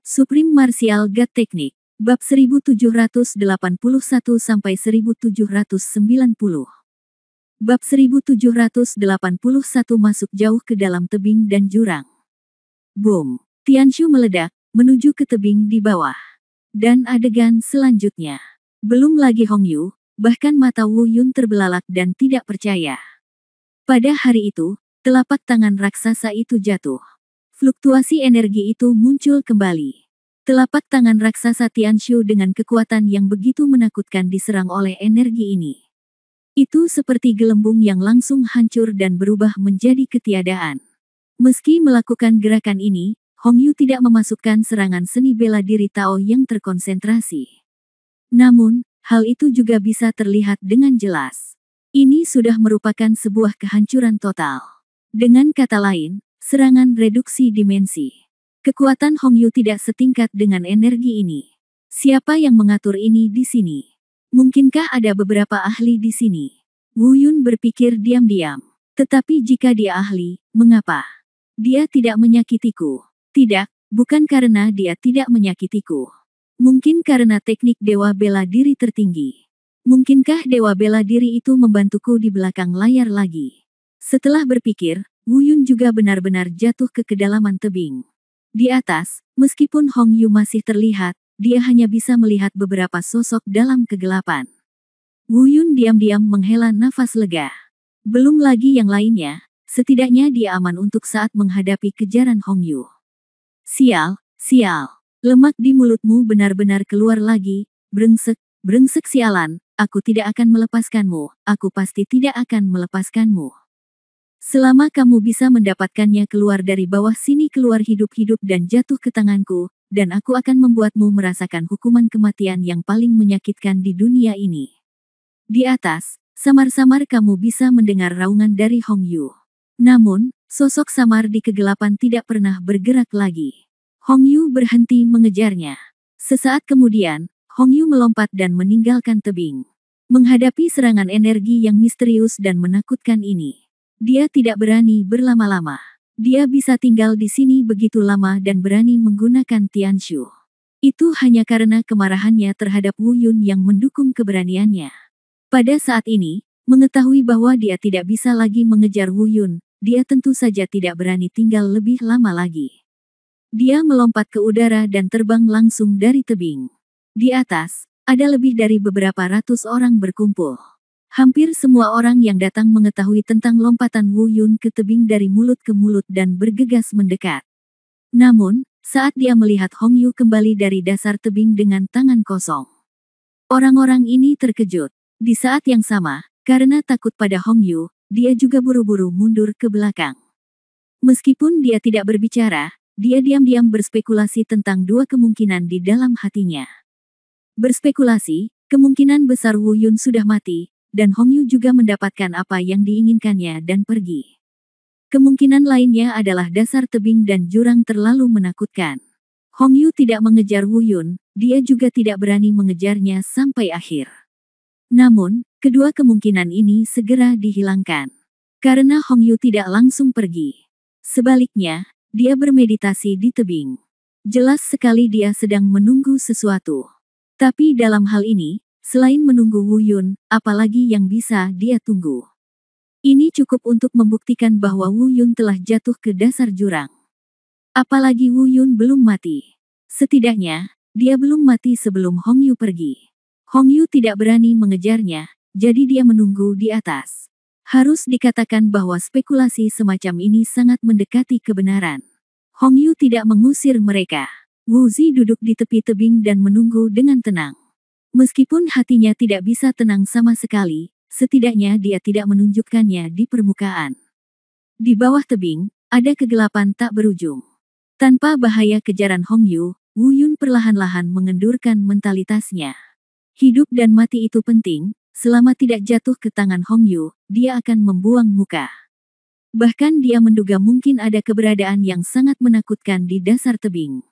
Supreme Martial God Technique, bab 1781-1790. Bab 1781 masuk jauh ke dalam tebing dan jurang. Boom! Tianshu meledak, menuju ke tebing di bawah. Dan adegan selanjutnya. Belum lagi Hongyu, bahkan mata Wu Yun terbelalak dan tidak percaya. Pada hari itu, telapak tangan raksasa itu jatuh. Fluktuasi energi itu muncul kembali. Telapak tangan raksasa Tianshu dengan kekuatan yang begitu menakutkan diserang oleh energi ini. Itu seperti gelembung yang langsung hancur dan berubah menjadi ketiadaan. Meski melakukan gerakan ini, Hongyu tidak memasukkan serangan seni bela diri Tao yang terkonsentrasi. Namun, hal itu juga bisa terlihat dengan jelas. Ini sudah merupakan sebuah kehancuran total. Dengan kata lain, serangan reduksi dimensi. Kekuatan Hongyu tidak setingkat dengan energi ini. Siapa yang mengatur ini di sini? Mungkinkah ada beberapa ahli di sini? Wu Yun berpikir diam-diam. Tetapi jika dia ahli, mengapa? Dia tidak menyakitiku. Tidak, bukan karena dia tidak menyakitiku. Mungkin karena teknik dewa bela diri tertinggi. Mungkinkah dewa bela diri itu membantuku di belakang layar lagi? Setelah berpikir, Wu Yun juga benar-benar jatuh ke kedalaman tebing. Di atas, meskipun Hongyu masih terlihat, dia hanya bisa melihat beberapa sosok dalam kegelapan. Wu Yun diam-diam menghela nafas lega. Belum lagi yang lainnya, setidaknya dia aman untuk saat menghadapi kejaran Hongyu. Sial, sial. Lemak di mulutmu benar-benar keluar lagi, brengsek, brengsek sialan, aku tidak akan melepaskanmu, aku pasti tidak akan melepaskanmu. Selama kamu bisa mendapatkannya keluar dari bawah sini keluar hidup-hidup dan jatuh ke tanganku, dan aku akan membuatmu merasakan hukuman kematian yang paling menyakitkan di dunia ini. Di atas, samar-samar kamu bisa mendengar raungan dari Hongyu. Namun, sosok samar di kegelapan tidak pernah bergerak lagi. Hongyu berhenti mengejarnya. Sesaat kemudian, Hongyu melompat dan meninggalkan tebing. Menghadapi serangan energi yang misterius dan menakutkan ini, dia tidak berani berlama-lama. Dia bisa tinggal di sini begitu lama dan berani menggunakan Tianshu. Itu hanya karena kemarahannya terhadap Wu Yun yang mendukung keberaniannya. Pada saat ini, mengetahui bahwa dia tidak bisa lagi mengejar Wu Yun, dia tentu saja tidak berani tinggal lebih lama lagi. Dia melompat ke udara dan terbang langsung dari tebing. Di atas, ada lebih dari beberapa ratus orang berkumpul. Hampir semua orang yang datang mengetahui tentang lompatan Wu Yun ke tebing dari mulut ke mulut dan bergegas mendekat. Namun, saat dia melihat Hongyu kembali dari dasar tebing dengan tangan kosong, orang-orang ini terkejut. Di saat yang sama, karena takut pada Hongyu, dia juga buru-buru mundur ke belakang. Meskipun dia tidak berbicara, dia diam-diam berspekulasi tentang dua kemungkinan di dalam hatinya. Berspekulasi, kemungkinan besar Wu Yun sudah mati, dan Hongyu juga mendapatkan apa yang diinginkannya dan pergi. Kemungkinan lainnya adalah dasar tebing dan jurang terlalu menakutkan. Hongyu tidak mengejar Wu Yun, dia juga tidak berani mengejarnya sampai akhir. Namun, kedua kemungkinan ini segera dihilangkan. Karena Hongyu tidak langsung pergi. Sebaliknya, dia bermeditasi di tebing. Jelas sekali dia sedang menunggu sesuatu. Tapi dalam hal ini, selain menunggu Wu Yun, apalagi yang bisa dia tunggu? Ini cukup untuk membuktikan bahwa Wu Yun telah jatuh ke dasar jurang. Apalagi Wu Yun belum mati. Setidaknya, dia belum mati sebelum Hongyu pergi. Hongyu tidak berani mengejarnya, jadi dia menunggu di atas. Harus dikatakan bahwa spekulasi semacam ini sangat mendekati kebenaran. Hongyu tidak mengusir mereka. Wu Zi duduk di tepi tebing dan menunggu dengan tenang. Meskipun hatinya tidak bisa tenang sama sekali, setidaknya dia tidak menunjukkannya di permukaan. Di bawah tebing, ada kegelapan tak berujung. Tanpa bahaya kejaran Hongyu, Wu Yun perlahan-lahan mengendurkan mentalitasnya. Hidup dan mati itu penting, selama tidak jatuh ke tangan Hongyu, dia akan membuang muka. Bahkan dia menduga mungkin ada keberadaan yang sangat menakutkan di dasar tebing.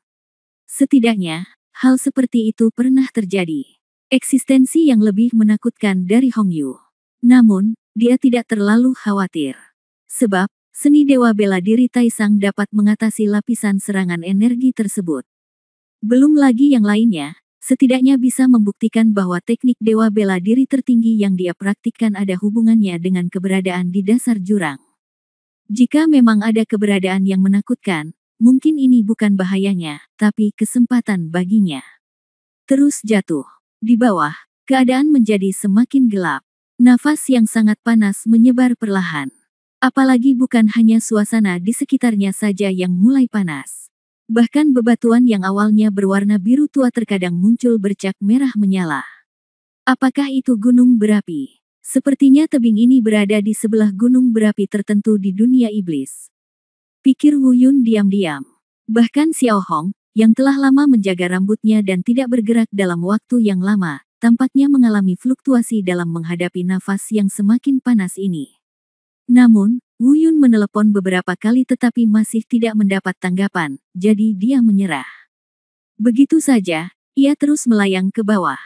Setidaknya, hal seperti itu pernah terjadi. Eksistensi yang lebih menakutkan dari Hongyu. Namun, dia tidak terlalu khawatir. Sebab, seni dewa bela diri Taisang dapat mengatasi lapisan serangan energi tersebut. Belum lagi yang lainnya, setidaknya bisa membuktikan bahwa teknik dewa bela diri tertinggi yang dia praktikkan ada hubungannya dengan keberadaan di dasar jurang. Jika memang ada keberadaan yang menakutkan, mungkin ini bukan bahayanya, tapi kesempatan baginya. Terus jatuh. Di bawah, keadaan menjadi semakin gelap. Nafas yang sangat panas menyebar perlahan. Apalagi bukan hanya suasana di sekitarnya saja yang mulai panas. Bahkan bebatuan yang awalnya berwarna biru tua terkadang muncul bercak merah menyala. Apakah itu gunung berapi? Sepertinya tebing ini berada di sebelah gunung berapi tertentu di dunia iblis. Pikir Wu Yun diam-diam. Bahkan Xiao Hong, yang telah lama menjaga rambutnya dan tidak bergerak dalam waktu yang lama, tampaknya mengalami fluktuasi dalam menghadapi nafas yang semakin panas ini. Namun, Wu Yun menelepon beberapa kali tetapi masih tidak mendapat tanggapan, jadi dia menyerah. Begitu saja, ia terus melayang ke bawah.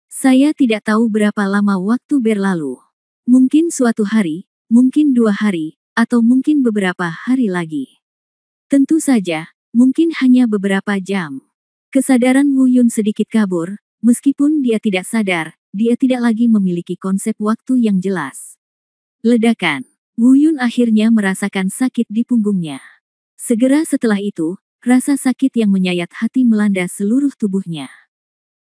Saya tidak tahu berapa lama waktu berlalu. Mungkin suatu hari, mungkin 2 hari, atau mungkin beberapa hari lagi. Tentu saja, mungkin hanya beberapa jam. Kesadaran Wu Yun sedikit kabur, meskipun dia tidak sadar, dia tidak lagi memiliki konsep waktu yang jelas. Ledakan. Wu Yun akhirnya merasakan sakit di punggungnya. Segera setelah itu, rasa sakit yang menyayat hati melanda seluruh tubuhnya.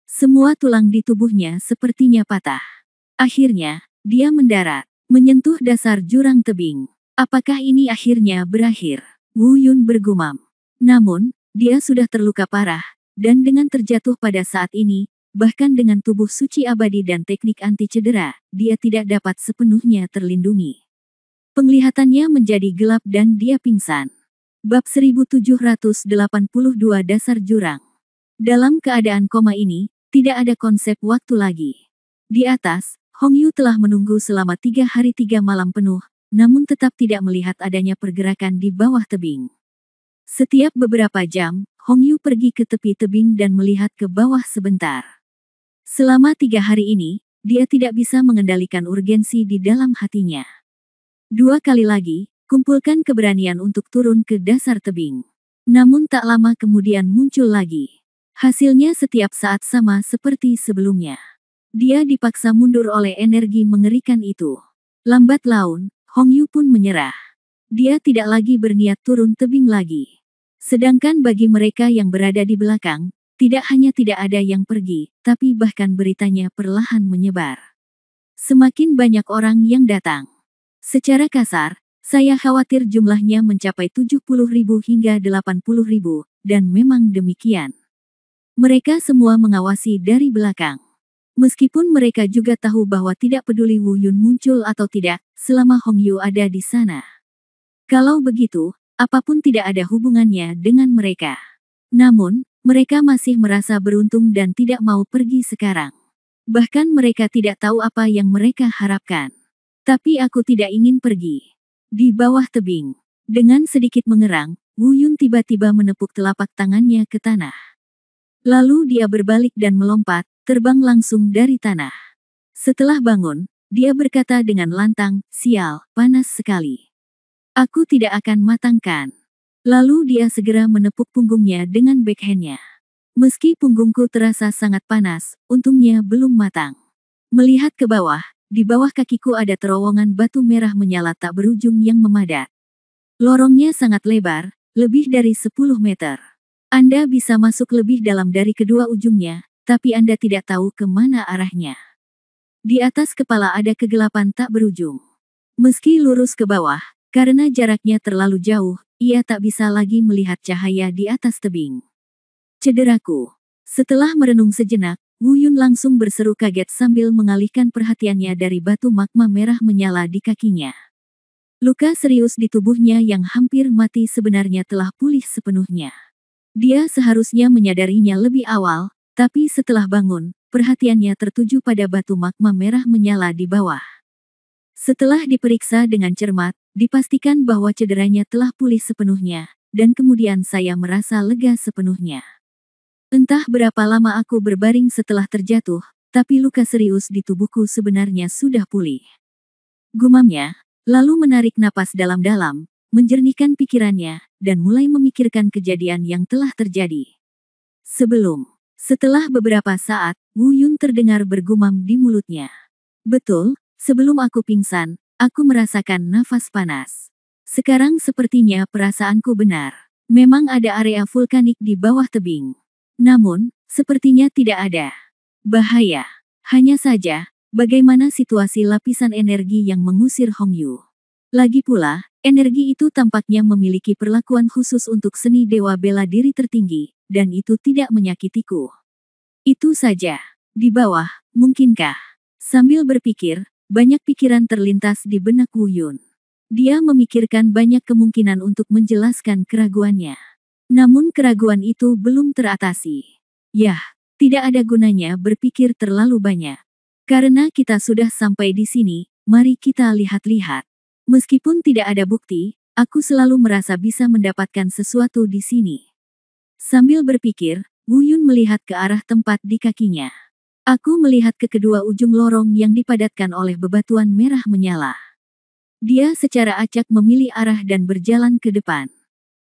Semua tulang di tubuhnya sepertinya patah. Akhirnya, dia mendarat, menyentuh dasar jurang tebing. Apakah ini akhirnya berakhir? Wu Yun bergumam. Namun, dia sudah terluka parah, dan dengan terjatuh pada saat ini, bahkan dengan tubuh suci abadi dan teknik anti cedera, dia tidak dapat sepenuhnya terlindungi. Penglihatannya menjadi gelap dan dia pingsan. Bab 1782 Dasar Jurang. Dalam keadaan koma ini, tidak ada konsep waktu lagi. Di atas, Hong Yu telah menunggu selama 3 hari 3 malam penuh, namun tetap tidak melihat adanya pergerakan di bawah tebing. Setiap beberapa jam, Hong Yu pergi ke tepi tebing dan melihat ke bawah sebentar. Selama 3 hari ini, dia tidak bisa mengendalikan urgensi di dalam hatinya. 2 kali lagi, kumpulkan keberanian untuk turun ke dasar tebing. Namun tak lama kemudian muncul lagi. Hasilnya setiap saat sama seperti sebelumnya. Dia dipaksa mundur oleh energi mengerikan itu. Lambat laun, Hong Yu pun menyerah. Dia tidak lagi berniat turun tebing lagi. Sedangkan bagi mereka yang berada di belakang, tidak hanya tidak ada yang pergi, tapi bahkan beritanya perlahan menyebar. Semakin banyak orang yang datang. Secara kasar, saya khawatir jumlahnya mencapai 70.000 hingga 80.000, dan memang demikian. Mereka semua mengawasi dari belakang. Meskipun mereka juga tahu bahwa tidak peduli Wu Yun muncul atau tidak, selama Hong Yu ada di sana. Kalau begitu, apapun tidak ada hubungannya dengan mereka. Namun, mereka masih merasa beruntung dan tidak mau pergi sekarang. Bahkan mereka tidak tahu apa yang mereka harapkan. Tapi aku tidak ingin pergi. Di bawah tebing, dengan sedikit mengerang, Wu Yun tiba-tiba menepuk telapak tangannya ke tanah. Lalu dia berbalik dan melompat, terbang langsung dari tanah. Setelah bangun, dia berkata dengan lantang, "Sial, panas sekali. Aku tidak akan matangkan." Lalu dia segera menepuk punggungnya dengan backhandnya. Meski punggungku terasa sangat panas, untungnya belum matang. Melihat ke bawah, di bawah kakiku ada terowongan batu merah menyala tak berujung yang memadat. Lorongnya sangat lebar, lebih dari 10 meter. Anda bisa masuk lebih dalam dari kedua ujungnya, tapi Anda tidak tahu kemana arahnya. Di atas kepala ada kegelapan tak berujung. Meski lurus ke bawah, karena jaraknya terlalu jauh, ia tak bisa lagi melihat cahaya di atas tebing. Cederaku. Setelah merenung sejenak, Wu Yun langsung berseru kaget sambil mengalihkan perhatiannya dari batu magma merah menyala di kakinya. Luka serius di tubuhnya yang hampir mati sebenarnya telah pulih sepenuhnya. Dia seharusnya menyadarinya lebih awal, tapi setelah bangun, perhatiannya tertuju pada batu magma merah menyala di bawah. Setelah diperiksa dengan cermat, dipastikan bahwa cederanya telah pulih sepenuhnya, dan kemudian saya merasa lega sepenuhnya. Entah berapa lama aku berbaring setelah terjatuh, tapi luka serius di tubuhku sebenarnya sudah pulih. Gumamnya, lalu menarik napas dalam-dalam, menjernihkan pikirannya, dan mulai memikirkan kejadian yang telah terjadi. Setelah beberapa saat, Wu Yun terdengar bergumam di mulutnya. Betul, sebelum aku pingsan, aku merasakan nafas panas. Sekarang sepertinya perasaanku benar. Memang ada area vulkanik di bawah tebing. Namun, sepertinya tidak ada bahaya. Hanya saja, bagaimana situasi lapisan energi yang mengusir Hongyu? Lagi pula, energi itu tampaknya memiliki perlakuan khusus untuk seni dewa bela diri tertinggi, dan itu tidak menyakitiku. Itu saja. Di bawah, mungkinkah? Sambil berpikir, banyak pikiran terlintas di benak Wu Yun. Dia memikirkan banyak kemungkinan untuk menjelaskan keraguannya. Namun keraguan itu belum teratasi. Yah, tidak ada gunanya berpikir terlalu banyak. Karena kita sudah sampai di sini, mari kita lihat-lihat. Meskipun tidak ada bukti, aku selalu merasa bisa mendapatkan sesuatu di sini. Sambil berpikir, Wu Yun melihat ke arah tempat di kakinya. Aku melihat ke kedua ujung lorong yang dipadatkan oleh bebatuan merah menyala. Dia secara acak memilih arah dan berjalan ke depan.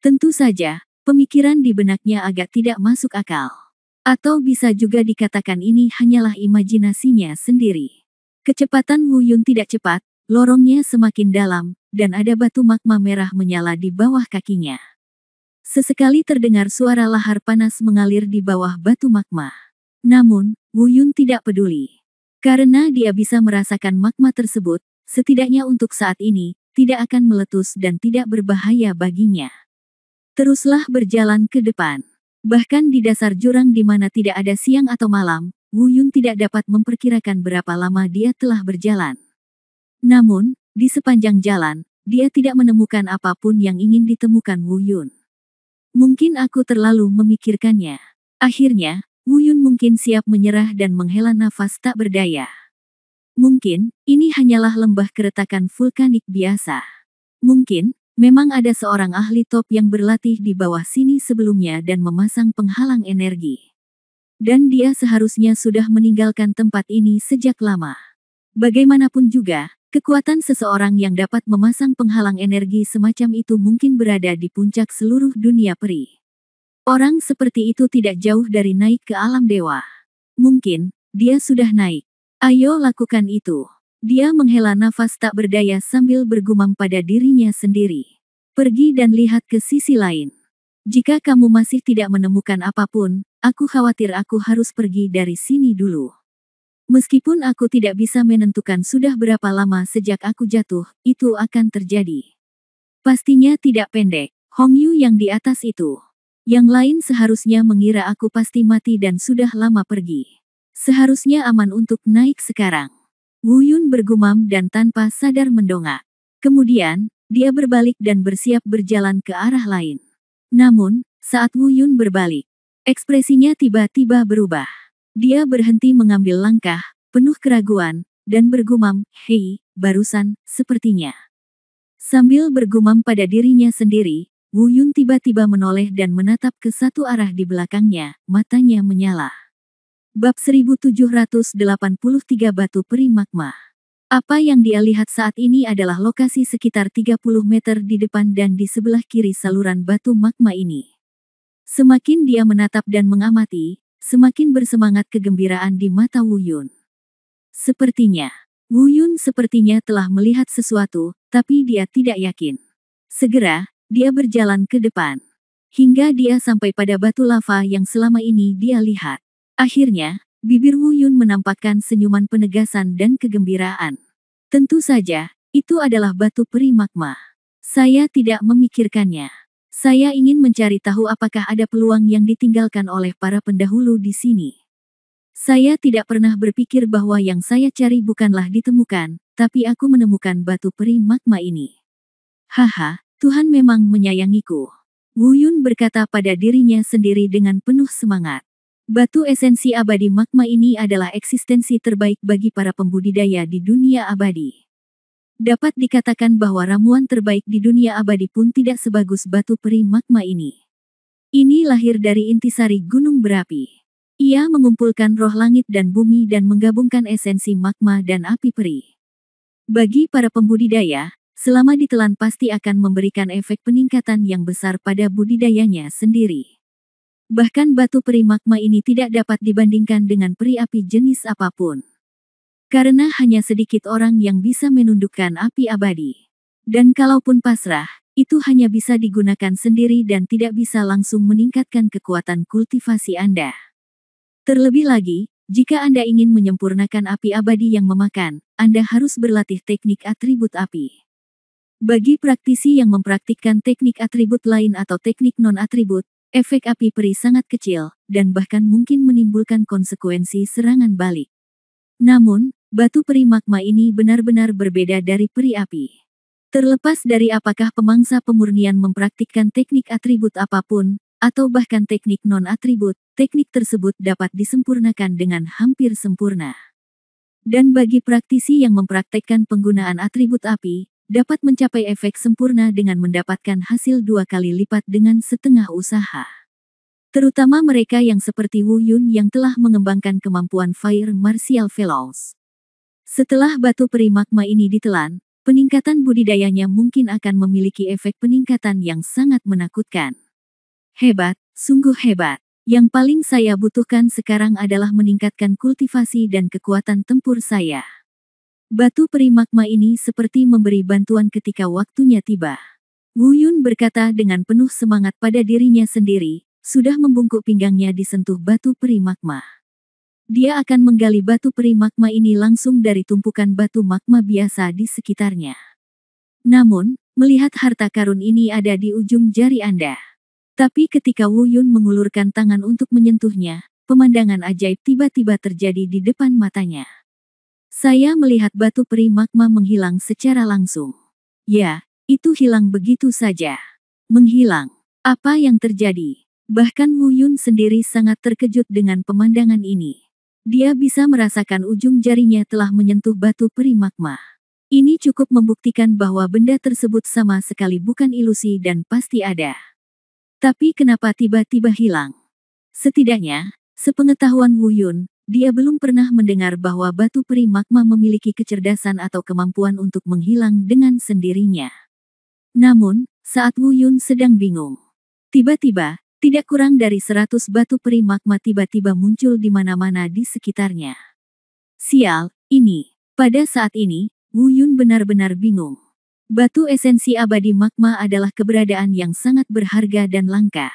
Tentu saja, pemikiran di benaknya agak tidak masuk akal. Atau bisa juga dikatakan ini hanyalah imajinasinya sendiri. Kecepatan Wu Yun tidak cepat, lorongnya semakin dalam, dan ada batu magma merah menyala di bawah kakinya. Sesekali terdengar suara lahar panas mengalir di bawah batu magma. Namun, Wu Yun tidak peduli. Karena dia bisa merasakan magma tersebut, setidaknya untuk saat ini, tidak akan meletus dan tidak berbahaya baginya. Teruslah berjalan ke depan. Bahkan di dasar jurang di mana tidak ada siang atau malam, Wu Yun tidak dapat memperkirakan berapa lama dia telah berjalan. Namun, di sepanjang jalan, dia tidak menemukan apapun yang ingin ditemukan Wu Yun. Mungkin aku terlalu memikirkannya. Akhirnya, Wu Yun mungkin siap menyerah dan menghela nafas tak berdaya. Mungkin, ini hanyalah lembah keretakan vulkanik biasa. Mungkin, memang ada seorang ahli top yang berlatih di bawah sini sebelumnya dan memasang penghalang energi. Dan dia seharusnya sudah meninggalkan tempat ini sejak lama. Bagaimanapun juga, kekuatan seseorang yang dapat memasang penghalang energi semacam itu mungkin berada di puncak seluruh dunia peri. Orang seperti itu tidak jauh dari naik ke alam dewa. Mungkin, dia sudah naik. Ayo lakukan itu. Dia menghela nafas tak berdaya sambil bergumam pada dirinya sendiri. Pergi dan lihat ke sisi lain. Jika kamu masih tidak menemukan apapun, aku khawatir aku harus pergi dari sini dulu. Meskipun aku tidak bisa menentukan sudah berapa lama sejak aku jatuh, itu akan terjadi. Pastinya tidak pendek, Hongyu yang di atas itu. Yang lain seharusnya mengira aku pasti mati dan sudah lama pergi. Seharusnya aman untuk naik sekarang. Wu Yun bergumam dan tanpa sadar mendongak. Kemudian, dia berbalik dan bersiap berjalan ke arah lain. Namun, saat Wu Yun berbalik, ekspresinya tiba-tiba berubah. Dia berhenti mengambil langkah, penuh keraguan, dan bergumam, "Hei, barusan, sepertinya." Sambil bergumam pada dirinya sendiri, Wu Yun tiba-tiba menoleh dan menatap ke satu arah di belakangnya, matanya menyala. Bab 1783 Batu Peri Magma. Apa yang dia lihat saat ini adalah lokasi sekitar 30 meter di depan dan di sebelah kiri saluran batu magma ini. Semakin dia menatap dan mengamati, semakin bersemangat kegembiraan di mata Wu Yun. Wu Yun sepertinya telah melihat sesuatu, tapi dia tidak yakin. Segera, dia berjalan ke depan. Hingga dia sampai pada batu lava yang selama ini dia lihat. Akhirnya, bibir Wu Yun menampakkan senyuman penegasan dan kegembiraan. Tentu saja, itu adalah batu peri magma. Saya tidak memikirkannya. Saya ingin mencari tahu apakah ada peluang yang ditinggalkan oleh para pendahulu di sini. Saya tidak pernah berpikir bahwa yang saya cari bukanlah ditemukan, tapi aku menemukan batu peri magma ini. Haha, Tuhan memang menyayangiku. Wu Yun berkata pada dirinya sendiri dengan penuh semangat. Batu esensi abadi magma ini adalah eksistensi terbaik bagi para pembudidaya di dunia abadi. Dapat dikatakan bahwa ramuan terbaik di dunia abadi pun tidak sebagus batu peri magma ini. Ini lahir dari intisari gunung berapi. Ia mengumpulkan roh langit dan bumi dan menggabungkan esensi magma dan api peri. Bagi para pembudidaya, selama ditelan pasti akan memberikan efek peningkatan yang besar pada budidayanya sendiri. Bahkan batu peri magma ini tidak dapat dibandingkan dengan peri api jenis apapun. Karena hanya sedikit orang yang bisa menundukkan api abadi. Dan kalaupun pasrah, itu hanya bisa digunakan sendiri dan tidak bisa langsung meningkatkan kekuatan kultivasi Anda. Terlebih lagi, jika Anda ingin menyempurnakan api abadi yang memakan, Anda harus berlatih teknik atribut api. Bagi praktisi yang mempraktikkan teknik atribut lain atau teknik non-atribut, efek api peri sangat kecil, dan bahkan mungkin menimbulkan konsekuensi serangan balik. Namun, batu peri magma ini benar-benar berbeda dari peri api. Terlepas dari apakah pemangsa pemurnian mempraktikkan teknik atribut apapun, atau bahkan teknik non-atribut, teknik tersebut dapat disempurnakan dengan hampir sempurna. Dan bagi praktisi yang mempraktekkan penggunaan atribut api, dapat mencapai efek sempurna dengan mendapatkan hasil 2 kali lipat dengan setengah usaha. Terutama mereka yang seperti Wu Yun yang telah mengembangkan kemampuan Fire Martial Fellows. Setelah batu peri magma ini ditelan, peningkatan budidayanya mungkin akan memiliki efek peningkatan yang sangat menakutkan. Hebat, sungguh hebat. Yang paling saya butuhkan sekarang adalah meningkatkan kultivasi dan kekuatan tempur saya. Batu peri magma ini seperti memberi bantuan ketika waktunya tiba. Wu Yun berkata dengan penuh semangat pada dirinya sendiri, sudah membungkuk pinggangnya disentuh batu peri magma. Dia akan menggali batu peri magma ini langsung dari tumpukan batu magma biasa di sekitarnya. Namun, melihat harta karun ini ada di ujung jari Anda. Tapi ketika Wu Yun mengulurkan tangan untuk menyentuhnya, pemandangan ajaib tiba-tiba terjadi di depan matanya. Saya melihat batu peri magma menghilang secara langsung. Ya, itu hilang begitu saja. Menghilang. Apa yang terjadi? Bahkan Wu Yun sendiri sangat terkejut dengan pemandangan ini. Dia bisa merasakan ujung jarinya telah menyentuh batu peri magma. Ini cukup membuktikan bahwa benda tersebut sama sekali bukan ilusi dan pasti ada. Tapi kenapa tiba-tiba hilang? Setidaknya, sepengetahuan Wu Yun, dia belum pernah mendengar bahwa batu peri magma memiliki kecerdasan atau kemampuan untuk menghilang dengan sendirinya. Namun, saat Wu Yun sedang bingung, tiba-tiba, tidak kurang dari 100 batu peri magma tiba-tiba muncul di mana-mana di sekitarnya. Sial, ini. Pada saat ini, Wu Yun benar-benar bingung. Batu esensi abadi magma adalah keberadaan yang sangat berharga dan langka.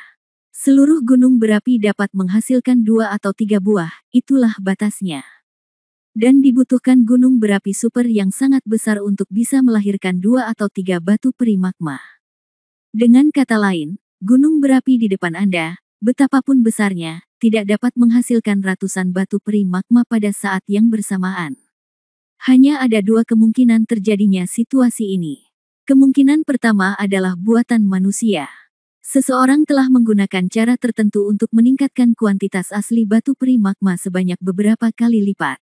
Seluruh gunung berapi dapat menghasilkan 2 atau 3 buah, itulah batasnya. Dan dibutuhkan gunung berapi super yang sangat besar untuk bisa melahirkan 2 atau 3 batu peri magma. Dengan kata lain, gunung berapi di depan Anda, betapapun besarnya, tidak dapat menghasilkan ratusan batu peri magma pada saat yang bersamaan. Hanya ada 2 kemungkinan terjadinya situasi ini. Kemungkinan pertama adalah buatan manusia. Seseorang telah menggunakan cara tertentu untuk meningkatkan kuantitas asli batu peri magma sebanyak beberapa kali lipat.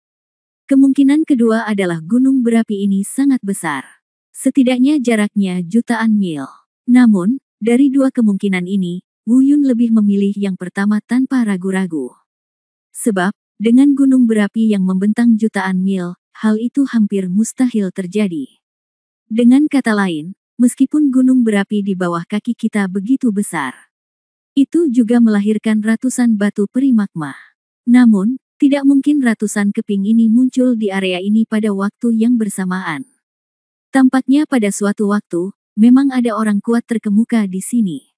Kemungkinan kedua adalah gunung berapi ini sangat besar. Setidaknya jaraknya jutaan mil. Namun, dari 2 kemungkinan ini, Wu Yun lebih memilih yang pertama tanpa ragu-ragu. Sebab, dengan gunung berapi yang membentang jutaan mil, hal itu hampir mustahil terjadi. Dengan kata lain, meskipun gunung berapi di bawah kaki kita begitu besar, itu juga melahirkan ratusan batu peri magma. Namun, tidak mungkin ratusan keping ini muncul di area ini pada waktu yang bersamaan. Tampaknya pada suatu waktu, memang ada orang kuat terkemuka di sini.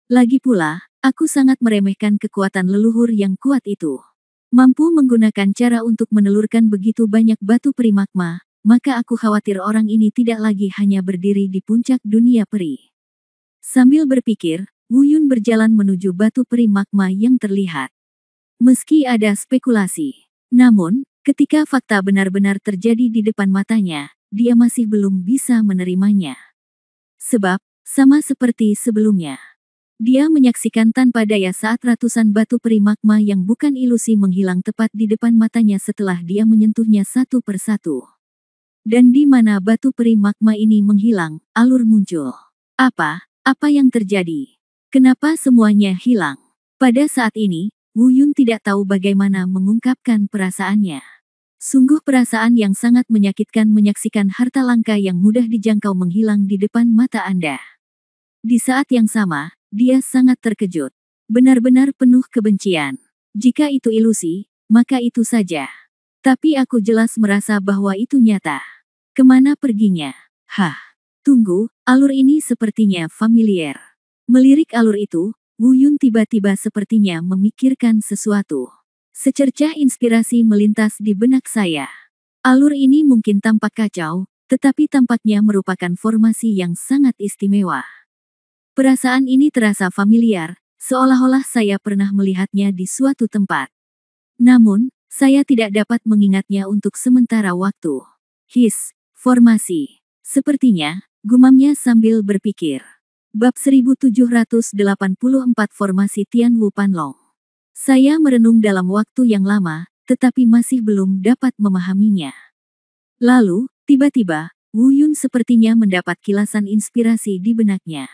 Lagi pula, aku sangat meremehkan kekuatan leluhur yang kuat itu. Mampu menggunakan cara untuk menelurkan begitu banyak batu peri magma, maka aku khawatir orang ini tidak lagi hanya berdiri di puncak dunia peri. Sambil berpikir, Wu Yun berjalan menuju batu peri magma yang terlihat. Meski ada spekulasi, namun, ketika fakta benar-benar terjadi di depan matanya, dia masih belum bisa menerimanya. Sebab, sama seperti sebelumnya, dia menyaksikan tanpa daya saat ratusan batu peri magma yang bukan ilusi menghilang tepat di depan matanya setelah dia menyentuhnya satu persatu. Dan di mana batu peri magma ini menghilang, alur muncul. Apa yang terjadi? Kenapa semuanya hilang? Pada saat ini, Wu Yun tidak tahu bagaimana mengungkapkan perasaannya. Sungguh perasaan yang sangat menyakitkan menyaksikan harta langka yang mudah dijangkau menghilang di depan mata Anda. Di saat yang sama, dia sangat terkejut. Benar-benar penuh kebencian. Jika itu ilusi, maka itu saja. Tapi aku jelas merasa bahwa itu nyata. Kemana perginya? Hah, tunggu, alur ini sepertinya familiar. Melirik alur itu, Wu Yun tiba-tiba sepertinya memikirkan sesuatu. Secercah inspirasi melintas di benak saya. Alur ini mungkin tampak kacau, tetapi tampaknya merupakan formasi yang sangat istimewa. Perasaan ini terasa familiar, seolah-olah saya pernah melihatnya di suatu tempat. Namun, saya tidak dapat mengingatnya untuk sementara waktu. Formasi. Sepertinya, gumamnya sambil berpikir. Bab 1784 Formasi Tianwu Panlong. Saya merenung dalam waktu yang lama, tetapi masih belum dapat memahaminya. Lalu, tiba-tiba, Wu Yun sepertinya mendapat kilasan inspirasi di benaknya.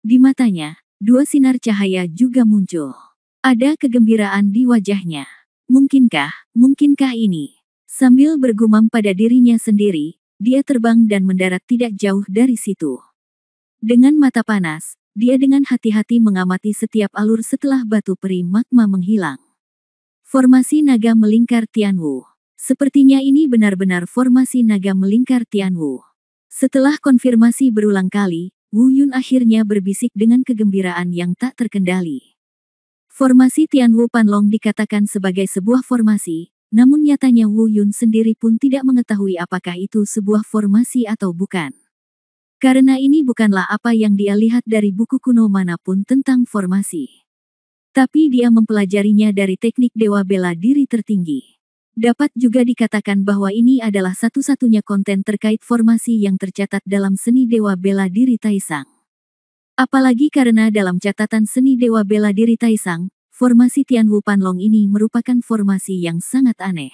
Di matanya, dua sinar cahaya juga muncul. Ada kegembiraan di wajahnya. Mungkinkah ini? Sambil bergumam pada dirinya sendiri, dia terbang dan mendarat tidak jauh dari situ. Dengan mata panas, dia dengan hati-hati mengamati setiap alur setelah batu peri magma menghilang. Formasi naga melingkar Tianwu. Sepertinya ini benar-benar formasi naga melingkar Tianwu. Setelah konfirmasi berulang kali, Wu Yun akhirnya berbisik dengan kegembiraan yang tak terkendali. Formasi Tianwu Panlong dikatakan sebagai sebuah formasi, namun nyatanya Wu Yun sendiri pun tidak mengetahui apakah itu sebuah formasi atau bukan. Karena ini bukanlah apa yang dia lihat dari buku kuno manapun tentang formasi. Tapi dia mempelajarinya dari teknik dewa bela diri tertinggi. Dapat juga dikatakan bahwa ini adalah satu-satunya konten terkait formasi yang tercatat dalam seni dewa bela diri Taisang. Apalagi karena dalam catatan seni dewa bela diri Taisang, formasi Tianwu Panlong ini merupakan formasi yang sangat aneh.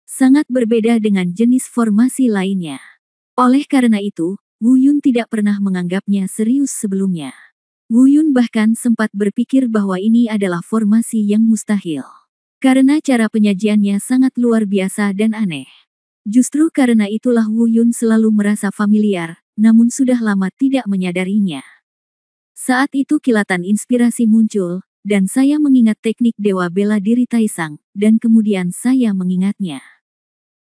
Sangat berbeda dengan jenis formasi lainnya. Oleh karena itu, Wu Yun tidak pernah menganggapnya serius sebelumnya. Wu Yun bahkan sempat berpikir bahwa ini adalah formasi yang mustahil. Karena cara penyajiannya sangat luar biasa dan aneh. Justru karena itulah Wu Yun selalu merasa familiar, namun sudah lama tidak menyadarinya. Saat itu kilatan inspirasi muncul, dan saya mengingat teknik dewa bela diri Taisang, dan kemudian saya mengingatnya.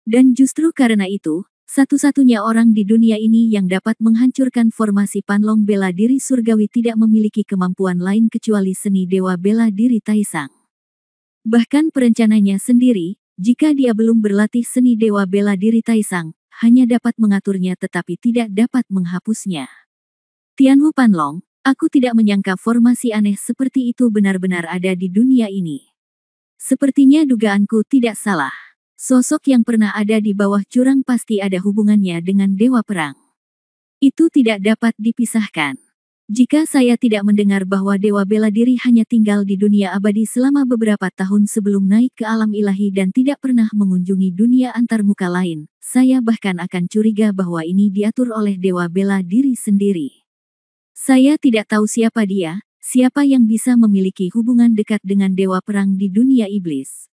Dan justru karena itu, satu-satunya orang di dunia ini yang dapat menghancurkan formasi Panlong bela diri surgawi tidak memiliki kemampuan lain kecuali seni dewa bela diri Taisang. Bahkan perencananya sendiri, jika dia belum berlatih seni dewa bela diri Taisang, hanya dapat mengaturnya tetapi tidak dapat menghapusnya. Tianwu Panlong, aku tidak menyangka formasi aneh seperti itu benar-benar ada di dunia ini. Sepertinya dugaanku tidak salah. Sosok yang pernah ada di bawah jurang pasti ada hubungannya dengan dewa perang. Itu tidak dapat dipisahkan. Jika saya tidak mendengar bahwa dewa bela diri hanya tinggal di dunia abadi selama beberapa tahun sebelum naik ke alam ilahi dan tidak pernah mengunjungi dunia antarmuka lain, saya bahkan akan curiga bahwa ini diatur oleh dewa bela diri sendiri. Saya tidak tahu siapa dia, siapa yang bisa memiliki hubungan dekat dengan dewa perang di dunia iblis.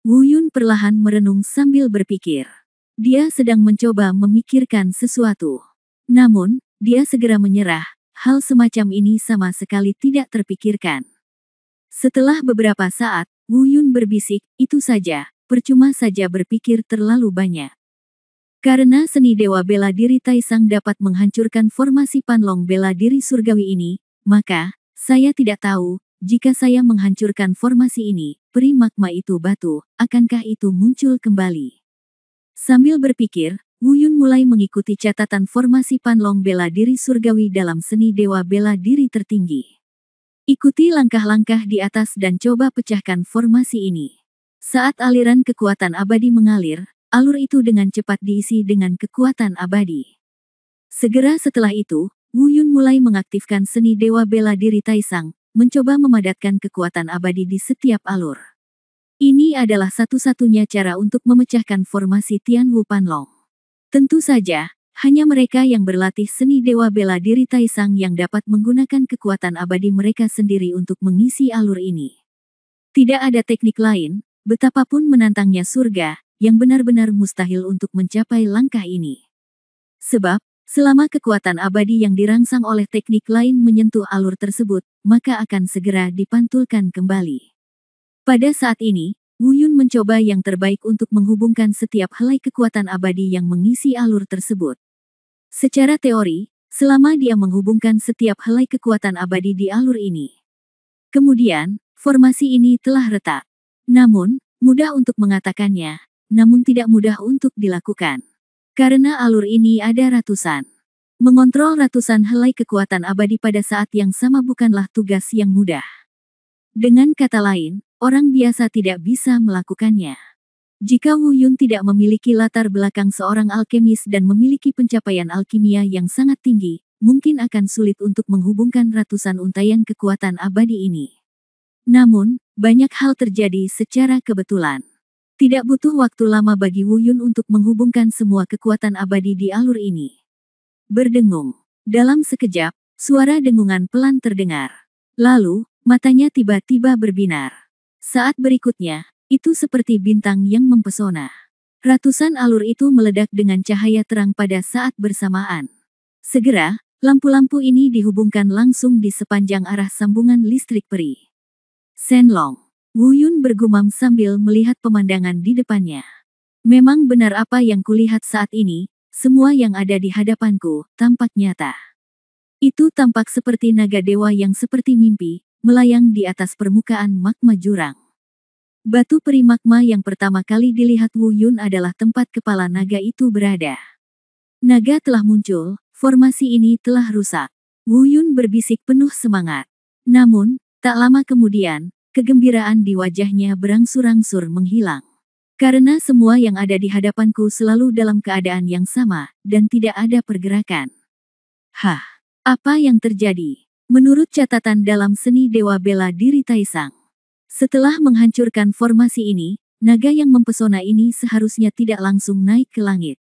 Wu Yun perlahan merenung sambil berpikir. Dia sedang mencoba memikirkan sesuatu. Namun, dia segera menyerah. Hal semacam ini sama sekali tidak terpikirkan. Setelah beberapa saat, Wu Yun berbisik, itu saja, percuma saja berpikir terlalu banyak. Karena seni dewa bela diri Taisang dapat menghancurkan formasi Panlong bela diri surgawi ini, maka, saya tidak tahu, jika saya menghancurkan formasi ini, peri magma itu batu, akankah itu muncul kembali? Sambil berpikir, Wu Yun mulai mengikuti catatan formasi Panlong bela diri surgawi dalam seni dewa bela diri tertinggi. Ikuti langkah-langkah di atas dan coba pecahkan formasi ini. Saat aliran kekuatan abadi mengalir, alur itu dengan cepat diisi dengan kekuatan abadi. Segera setelah itu, Wu Yun mulai mengaktifkan seni dewa bela diri Taisang, mencoba memadatkan kekuatan abadi di setiap alur. Ini adalah satu-satunya cara untuk memecahkan formasi Tianwu Panlong. Tentu saja, hanya mereka yang berlatih seni dewa bela diri Taisang yang dapat menggunakan kekuatan abadi mereka sendiri untuk mengisi alur ini. Tidak ada teknik lain, betapapun menantangnya surga, yang benar-benar mustahil untuk mencapai langkah ini. Sebab, Selama kekuatan abadi yang dirangsang oleh teknik lain menyentuh alur tersebut, maka akan segera dipantulkan kembali. Pada saat ini, Wu Yun mencoba yang terbaik untuk menghubungkan setiap helai kekuatan abadi yang mengisi alur tersebut. Secara teori, selama dia menghubungkan setiap helai kekuatan abadi di alur ini, kemudian, formasi ini telah retak. Namun, mudah untuk mengatakannya, namun tidak mudah untuk dilakukan. Karena alur ini ada ratusan. Mengontrol ratusan helai kekuatan abadi pada saat yang sama bukanlah tugas yang mudah. Dengan kata lain, orang biasa tidak bisa melakukannya. Jika Wu Yun tidak memiliki latar belakang seorang alkemis dan memiliki pencapaian alkimia yang sangat tinggi, mungkin akan sulit untuk menghubungkan ratusan untaian kekuatan abadi ini. Namun, banyak hal terjadi secara kebetulan. Tidak butuh waktu lama bagi Wu Yun untuk menghubungkan semua kekuatan abadi di alur ini. Berdengung. Dalam sekejap, suara dengungan pelan terdengar. Lalu, matanya tiba-tiba berbinar. Saat berikutnya, itu seperti bintang yang mempesona. Ratusan alur itu meledak dengan cahaya terang pada saat bersamaan. Segera, lampu-lampu ini dihubungkan langsung di sepanjang arah sambungan listrik peri. Shenlong. Wu Yun bergumam sambil melihat pemandangan di depannya. Memang benar apa yang kulihat saat ini, semua yang ada di hadapanku tampak nyata. Itu tampak seperti naga dewa yang seperti mimpi, melayang di atas permukaan magma jurang. Batu peri magma yang pertama kali dilihat Wu Yun adalah tempat kepala naga itu berada. Naga telah muncul, formasi ini telah rusak. Wu Yun berbisik penuh semangat. Namun, tak lama kemudian, kegembiraan di wajahnya berangsur-angsur menghilang. Karena semua yang ada di hadapanku selalu dalam keadaan yang sama, dan tidak ada pergerakan. Hah, apa yang terjadi? Menurut catatan dalam seni Dewa Bela Diri Taisang, setelah menghancurkan formasi ini, naga yang mempesona ini seharusnya tidak langsung naik ke langit.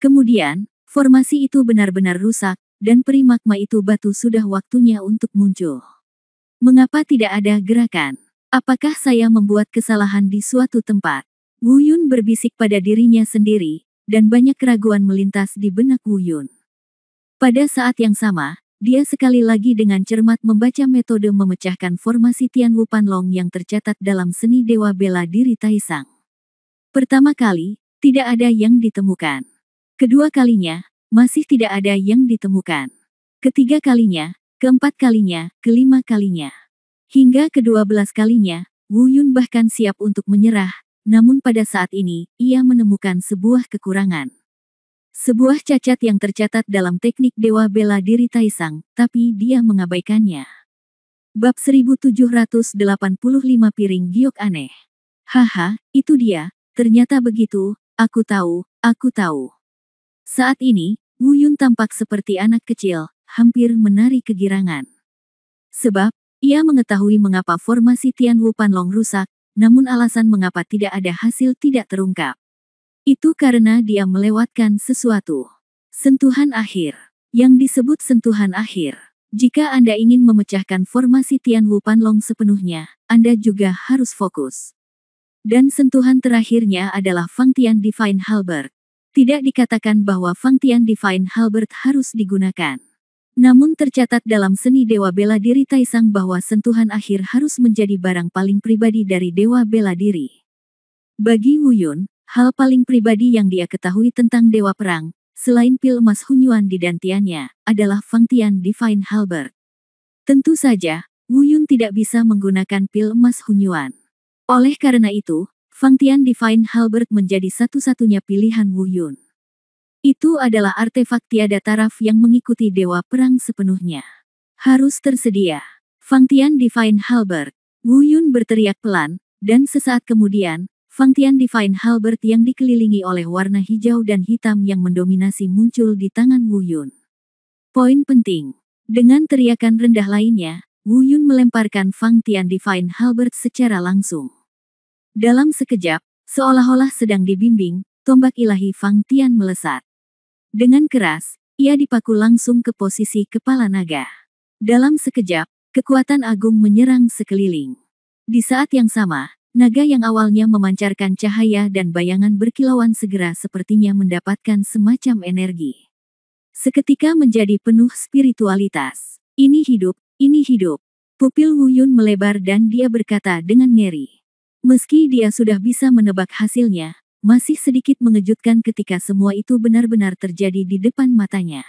Kemudian, formasi itu benar-benar rusak, dan peri magma itu batu sudah waktunya untuk muncul. Mengapa tidak ada gerakan? Apakah saya membuat kesalahan di suatu tempat? Wu Yun berbisik pada dirinya sendiri, dan banyak keraguan melintas di benak Wu Yun. Pada saat yang sama, dia sekali lagi dengan cermat membaca metode memecahkan formasi Tianwu Panlong yang tercatat dalam seni Dewa Bela Diri Taisang. Pertama kali, tidak ada yang ditemukan. Kedua kalinya, masih tidak ada yang ditemukan. Ketiga kalinya, keempat kalinya, kelima kalinya. Hingga ke-12 kalinya, Wu Yun bahkan siap untuk menyerah, namun pada saat ini, ia menemukan sebuah kekurangan. Sebuah cacat yang tercatat dalam teknik Dewa Bela Diri Taisang, tapi dia mengabaikannya. Bab 1785 Piring Giok Aneh. Haha, itu dia, ternyata begitu, aku tahu, aku tahu. Saat ini, Wu Yun tampak seperti anak kecil, hampir menari kegirangan. Sebab, ia mengetahui mengapa formasi Tianwu Panlong rusak, namun alasan mengapa tidak ada hasil tidak terungkap. Itu karena dia melewatkan sesuatu. Sentuhan akhir. Yang disebut sentuhan akhir. Jika Anda ingin memecahkan formasi Tianwu Panlong sepenuhnya, Anda juga harus fokus. Dan sentuhan terakhirnya adalah Fangtian Divine Halberd. Tidak dikatakan bahwa Fangtian Divine Halberd harus digunakan. Namun tercatat dalam seni Dewa Bela Diri Taisang bahwa sentuhan akhir harus menjadi barang paling pribadi dari Dewa Bela Diri. Bagi Wu Yun, hal paling pribadi yang dia ketahui tentang Dewa Perang, selain pil emas Hunyuan di dantiannya, adalah Fangtian Divine Halberd. Tentu saja, Wu Yun tidak bisa menggunakan pil emas Hunyuan. Oleh karena itu, Fangtian Divine Halberd menjadi satu-satunya pilihan Wu Yun. Itu adalah artefak tiada taraf yang mengikuti Dewa Perang sepenuhnya. Harus tersedia. Fangtian Divine Halberd. Wu Yun berteriak pelan, dan sesaat kemudian, Fangtian Divine Halberd yang dikelilingi oleh warna hijau dan hitam yang mendominasi muncul di tangan Wu Yun. Poin penting. Dengan teriakan rendah lainnya, Wu Yun melemparkan Fangtian Divine Halberd secara langsung. Dalam sekejap, seolah-olah sedang dibimbing, tombak ilahi Fangtian melesat. Dengan keras, ia dipaku langsung ke posisi kepala naga. Dalam sekejap, kekuatan agung menyerang sekeliling. Di saat yang sama, naga yang awalnya memancarkan cahaya dan bayangan berkilauan segera sepertinya mendapatkan semacam energi. seketika menjadi penuh spiritualitas. Ini hidup, ini hidup. Pupil Wu Yun melebar dan dia berkata dengan ngeri. Meski dia sudah bisa menebak hasilnya, masih sedikit mengejutkan ketika semua itu benar-benar terjadi di depan matanya.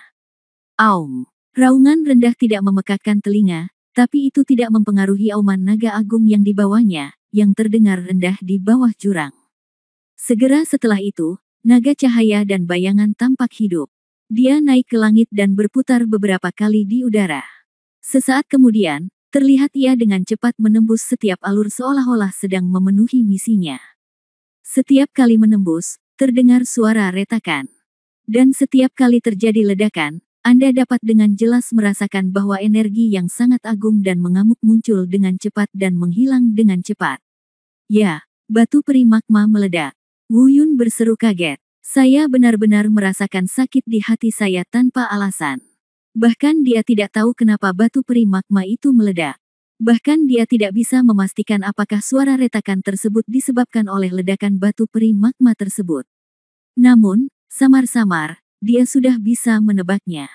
Aum. Raungan rendah tidak memekakkan telinga, tapi itu tidak mempengaruhi auman naga agung yang dibawanya, yang terdengar rendah di bawah jurang. Segera setelah itu, naga cahaya dan bayangan tampak hidup. Dia naik ke langit dan berputar beberapa kali di udara. Sesaat kemudian, terlihat ia dengan cepat menembus setiap alur seolah-olah sedang memenuhi misinya. Setiap kali menembus, terdengar suara retakan. Dan setiap kali terjadi ledakan, Anda dapat dengan jelas merasakan bahwa energi yang sangat agung dan mengamuk muncul dengan cepat dan menghilang dengan cepat. Ya, batu peri magma meledak. Wu Yun berseru kaget. Saya benar-benar merasakan sakit di hati saya tanpa alasan. Bahkan dia tidak tahu kenapa batu peri magma itu meledak. Bahkan dia tidak bisa memastikan apakah suara retakan tersebut disebabkan oleh ledakan batu peri magma tersebut. Namun, samar-samar, dia sudah bisa menebaknya.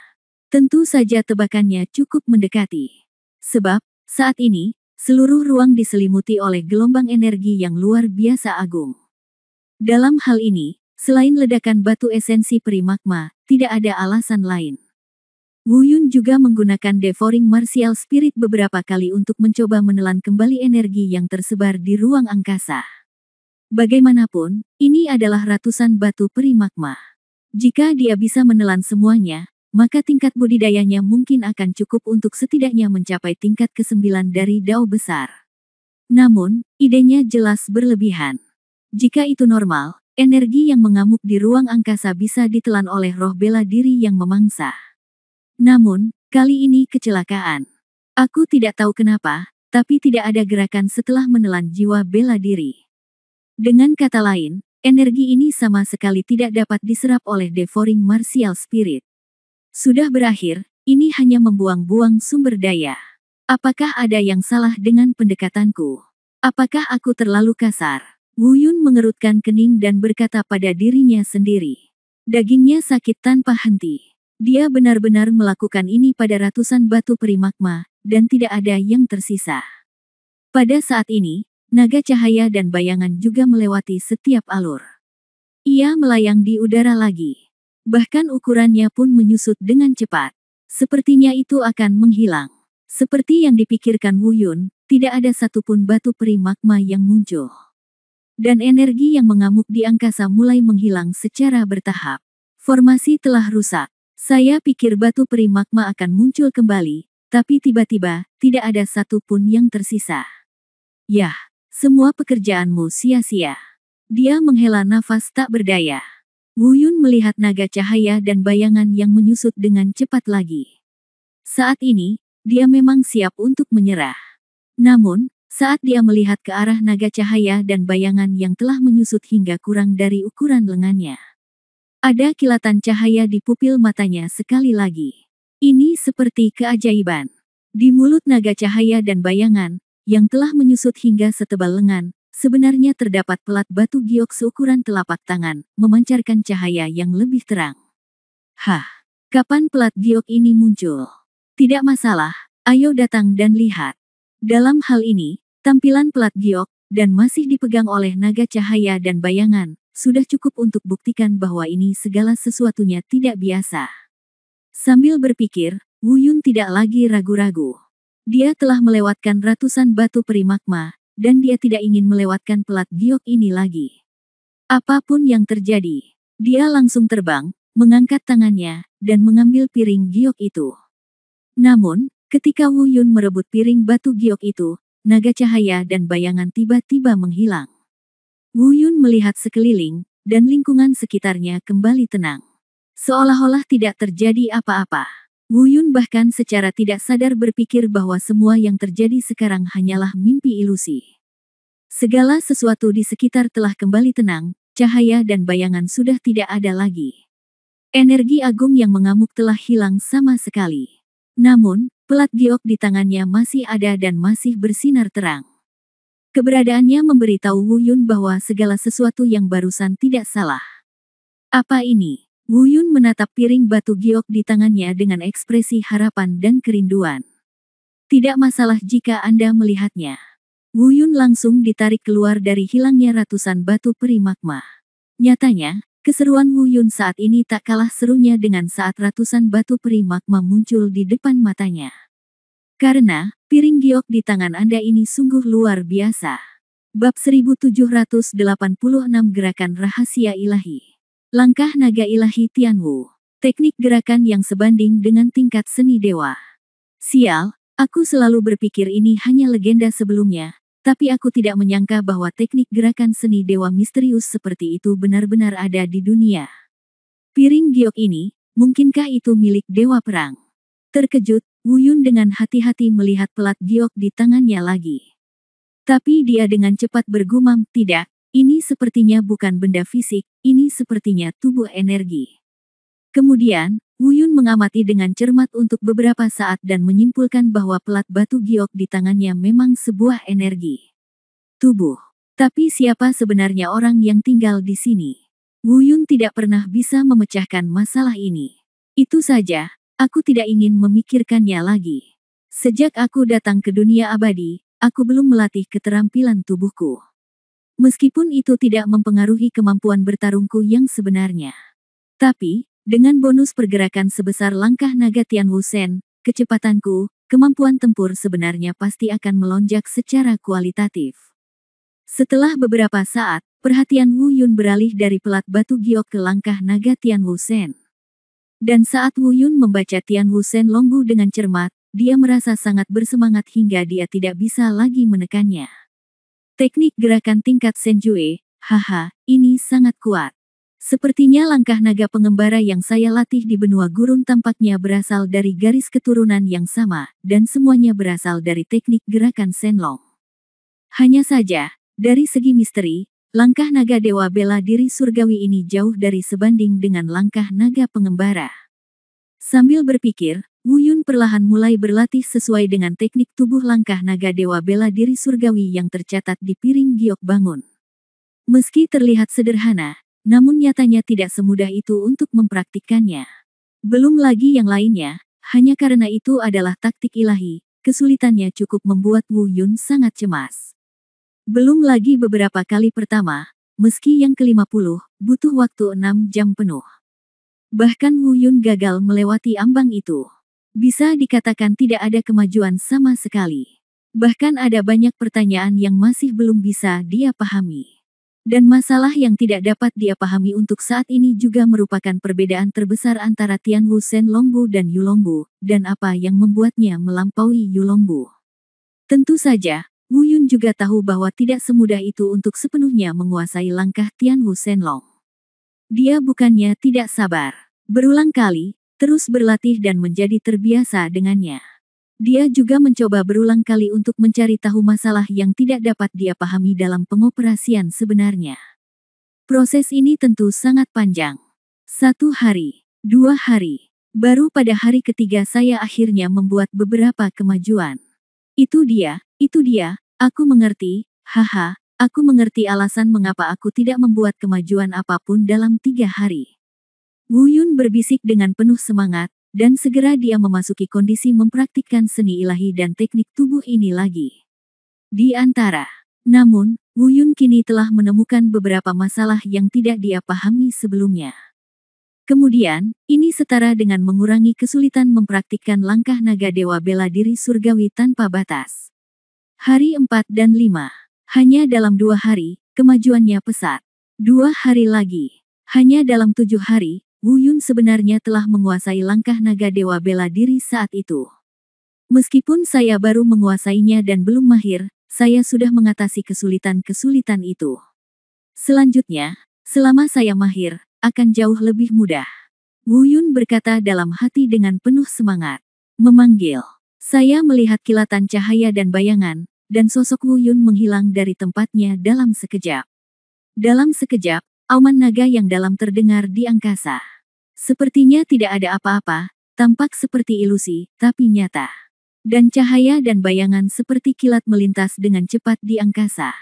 Tentu saja tebakannya cukup mendekati. Sebab, saat ini, seluruh ruang diselimuti oleh gelombang energi yang luar biasa agung. Dalam hal ini, selain ledakan batu esensi peri magma, tidak ada alasan lain. Wu Yun juga menggunakan Devouring Martial Spirit beberapa kali untuk mencoba menelan kembali energi yang tersebar di ruang angkasa. Bagaimanapun, ini adalah ratusan batu peri magma. Jika dia bisa menelan semuanya, maka tingkat budidayanya mungkin akan cukup untuk setidaknya mencapai tingkat ke-9 dari Dao besar. Namun, idenya jelas berlebihan. Jika itu normal, energi yang mengamuk di ruang angkasa bisa ditelan oleh roh bela diri yang memangsa. Namun, kali ini kecelakaan. Aku tidak tahu kenapa, tapi tidak ada gerakan setelah menelan jiwa bela diri. Dengan kata lain, energi ini sama sekali tidak dapat diserap oleh Devouring Martial Spirit. Sudah berakhir, ini hanya membuang-buang sumber daya. Apakah ada yang salah dengan pendekatanku? Apakah aku terlalu kasar? Wu Yun mengerutkan kening dan berkata pada dirinya sendiri. Dagingnya sakit tanpa henti. Dia benar-benar melakukan ini pada ratusan batu peri magma, dan tidak ada yang tersisa. Pada saat ini, naga cahaya dan bayangan juga melewati setiap alur. Ia melayang di udara lagi. Bahkan ukurannya pun menyusut dengan cepat. Sepertinya itu akan menghilang. Seperti yang dipikirkan Wu Yun, tidak ada satupun batu peri magma yang muncul. Dan energi yang mengamuk di angkasa mulai menghilang secara bertahap. Formasi telah rusak. Saya pikir batu peri magma akan muncul kembali, tapi tiba-tiba, tidak ada satupun yang tersisa. Yah, semua pekerjaanmu sia-sia. Dia menghela nafas tak berdaya. Wu Yun melihat naga cahaya dan bayangan yang menyusut dengan cepat lagi. Saat ini, dia memang siap untuk menyerah. Namun, saat dia melihat ke arah naga cahaya dan bayangan yang telah menyusut hingga kurang dari ukuran lengannya. Ada kilatan cahaya di pupil matanya sekali lagi. Ini seperti keajaiban. Di mulut naga cahaya dan bayangan, yang telah menyusut hingga setebal lengan, sebenarnya terdapat pelat batu giok seukuran telapak tangan, memancarkan cahaya yang lebih terang. Hah, kapan pelat giok ini muncul? Tidak masalah, ayo datang dan lihat. Dalam hal ini, tampilan pelat giok, dan masih dipegang oleh naga cahaya dan bayangan, sudah cukup untuk buktikan bahwa ini segala sesuatunya tidak biasa. Sambil berpikir, Wu Yun tidak lagi ragu-ragu. Dia telah melewatkan ratusan batu peri magma, dan dia tidak ingin melewatkan pelat giok ini lagi. Apapun yang terjadi, dia langsung terbang, mengangkat tangannya, dan mengambil piring giok itu. Namun, ketika Wu Yun merebut piring batu giok itu, naga cahaya dan bayangan tiba-tiba menghilang. Wu Yun melihat sekeliling, dan lingkungan sekitarnya kembali tenang. Seolah-olah tidak terjadi apa-apa. Wu Yun bahkan secara tidak sadar berpikir bahwa semua yang terjadi sekarang hanyalah mimpi ilusi. Segala sesuatu di sekitar telah kembali tenang, cahaya dan bayangan sudah tidak ada lagi. Energi agung yang mengamuk telah hilang sama sekali. Namun, pelat giok di tangannya masih ada dan masih bersinar terang. Keberadaannya memberitahu Wu Yun bahwa segala sesuatu yang barusan tidak salah. Apa ini? Wu Yun menatap piring batu giok di tangannya dengan ekspresi harapan dan kerinduan. Tidak masalah jika Anda melihatnya. Wu Yun langsung ditarik keluar dari hilangnya ratusan batu peri magma. Nyatanya, keseruan Wu Yun saat ini tak kalah serunya dengan saat ratusan batu peri magma muncul di depan matanya. Karena, piring giok di tangan Anda ini sungguh luar biasa. Bab 1786 Gerakan Rahasia Ilahi. Langkah naga ilahi Tianwu. Teknik gerakan yang sebanding dengan tingkat seni dewa. Sial, aku selalu berpikir ini hanya legenda sebelumnya, tapi aku tidak menyangka bahwa teknik gerakan seni dewa misterius seperti itu benar-benar ada di dunia. Piring giok ini, mungkinkah itu milik dewa perang? Terkejut, Wu Yun dengan hati-hati melihat pelat giok di tangannya lagi. Tapi dia dengan cepat bergumam, tidak, ini sepertinya bukan benda fisik, ini sepertinya tubuh energi. Kemudian, Wu Yun mengamati dengan cermat untuk beberapa saat dan menyimpulkan bahwa pelat batu giok di tangannya memang sebuah energi. Tubuh. Tapi siapa sebenarnya orang yang tinggal di sini? Wu Yun tidak pernah bisa memecahkan masalah ini. Itu saja, aku tidak ingin memikirkannya lagi. Sejak aku datang ke dunia abadi, aku belum melatih keterampilan tubuhku. Meskipun itu tidak mempengaruhi kemampuan bertarungku yang sebenarnya. Tapi, dengan bonus pergerakan sebesar langkah naga Tianwu Shen, kecepatanku, kemampuan tempur sebenarnya pasti akan melonjak secara kualitatif. Setelah beberapa saat, perhatian Wu Yun beralih dari pelat batu giok ke langkah naga Tianwu Shen. Dan saat Wu Yun membaca Tianwu Shen Longbu dengan cermat, dia merasa sangat bersemangat hingga dia tidak bisa lagi menekannya. Teknik gerakan tingkat Senjue, haha, ini sangat kuat. Sepertinya langkah naga pengembara yang saya latih di benua gurun tampaknya berasal dari garis keturunan yang sama, dan semuanya berasal dari teknik gerakan Shenlong. Hanya saja, dari segi misteri, langkah naga dewa bela diri surgawi ini jauh dari sebanding dengan langkah naga pengembara. Sambil berpikir, Wu Yun perlahan mulai berlatih sesuai dengan teknik tubuh langkah naga dewa bela diri surgawi yang tercatat di piring giok bangun. Meski terlihat sederhana, namun nyatanya tidak semudah itu untuk mempraktikkannya. Belum lagi yang lainnya, hanya karena itu adalah taktik ilahi, kesulitannya cukup membuat Wu Yun sangat cemas. Belum lagi beberapa kali pertama, meski yang ke-50, butuh waktu 6 jam penuh. Bahkan Wu Yun gagal melewati ambang itu. Bisa dikatakan tidak ada kemajuan sama sekali. Bahkan ada banyak pertanyaan yang masih belum bisa dia pahami. Dan masalah yang tidak dapat dia pahami untuk saat ini juga merupakan perbedaan terbesar antara Tianwu Shen Longbu dan Yulongbu, dan apa yang membuatnya melampaui Yulongbu. Tentu saja, Wu Yun juga tahu bahwa tidak semudah itu untuk sepenuhnya menguasai langkah Tianwu Shenlong. Dia bukannya tidak sabar. Berulang kali, terus berlatih dan menjadi terbiasa dengannya. Dia juga mencoba berulang kali untuk mencari tahu masalah yang tidak dapat dia pahami dalam pengoperasian sebenarnya. Proses ini tentu sangat panjang. 1 hari, 2 hari. Baru pada hari ketiga saya akhirnya membuat beberapa kemajuan. Itu dia, aku mengerti, haha, aku mengerti alasan mengapa aku tidak membuat kemajuan apapun dalam 3 hari. Wu Yun berbisik dengan penuh semangat, dan segera dia memasuki kondisi mempraktikkan seni ilahi dan teknik tubuh ini lagi. Namun, Wu Yun kini telah menemukan beberapa masalah yang tidak dia pahami sebelumnya. Kemudian, ini setara dengan mengurangi kesulitan mempraktikkan langkah naga dewa bela diri surgawi tanpa batas. Hari 4 dan 5. Hanya dalam 2 hari, kemajuannya pesat. 2 hari lagi. Hanya dalam 7 hari, Wu Yun sebenarnya telah menguasai langkah naga dewa bela diri saat itu. Meskipun saya baru menguasainya dan belum mahir, saya sudah mengatasi kesulitan-kesulitan itu. Selanjutnya, selama saya mahir, akan jauh lebih mudah. Wu Yun berkata dalam hati dengan penuh semangat. Memanggil. Saya melihat kilatan cahaya dan bayangan, dan sosok Wu Yun menghilang dari tempatnya dalam sekejap. Dalam sekejap, auman naga yang dalam terdengar di angkasa. Sepertinya tidak ada apa-apa, tampak seperti ilusi, tapi nyata. Dan cahaya dan bayangan seperti kilat melintas dengan cepat di angkasa.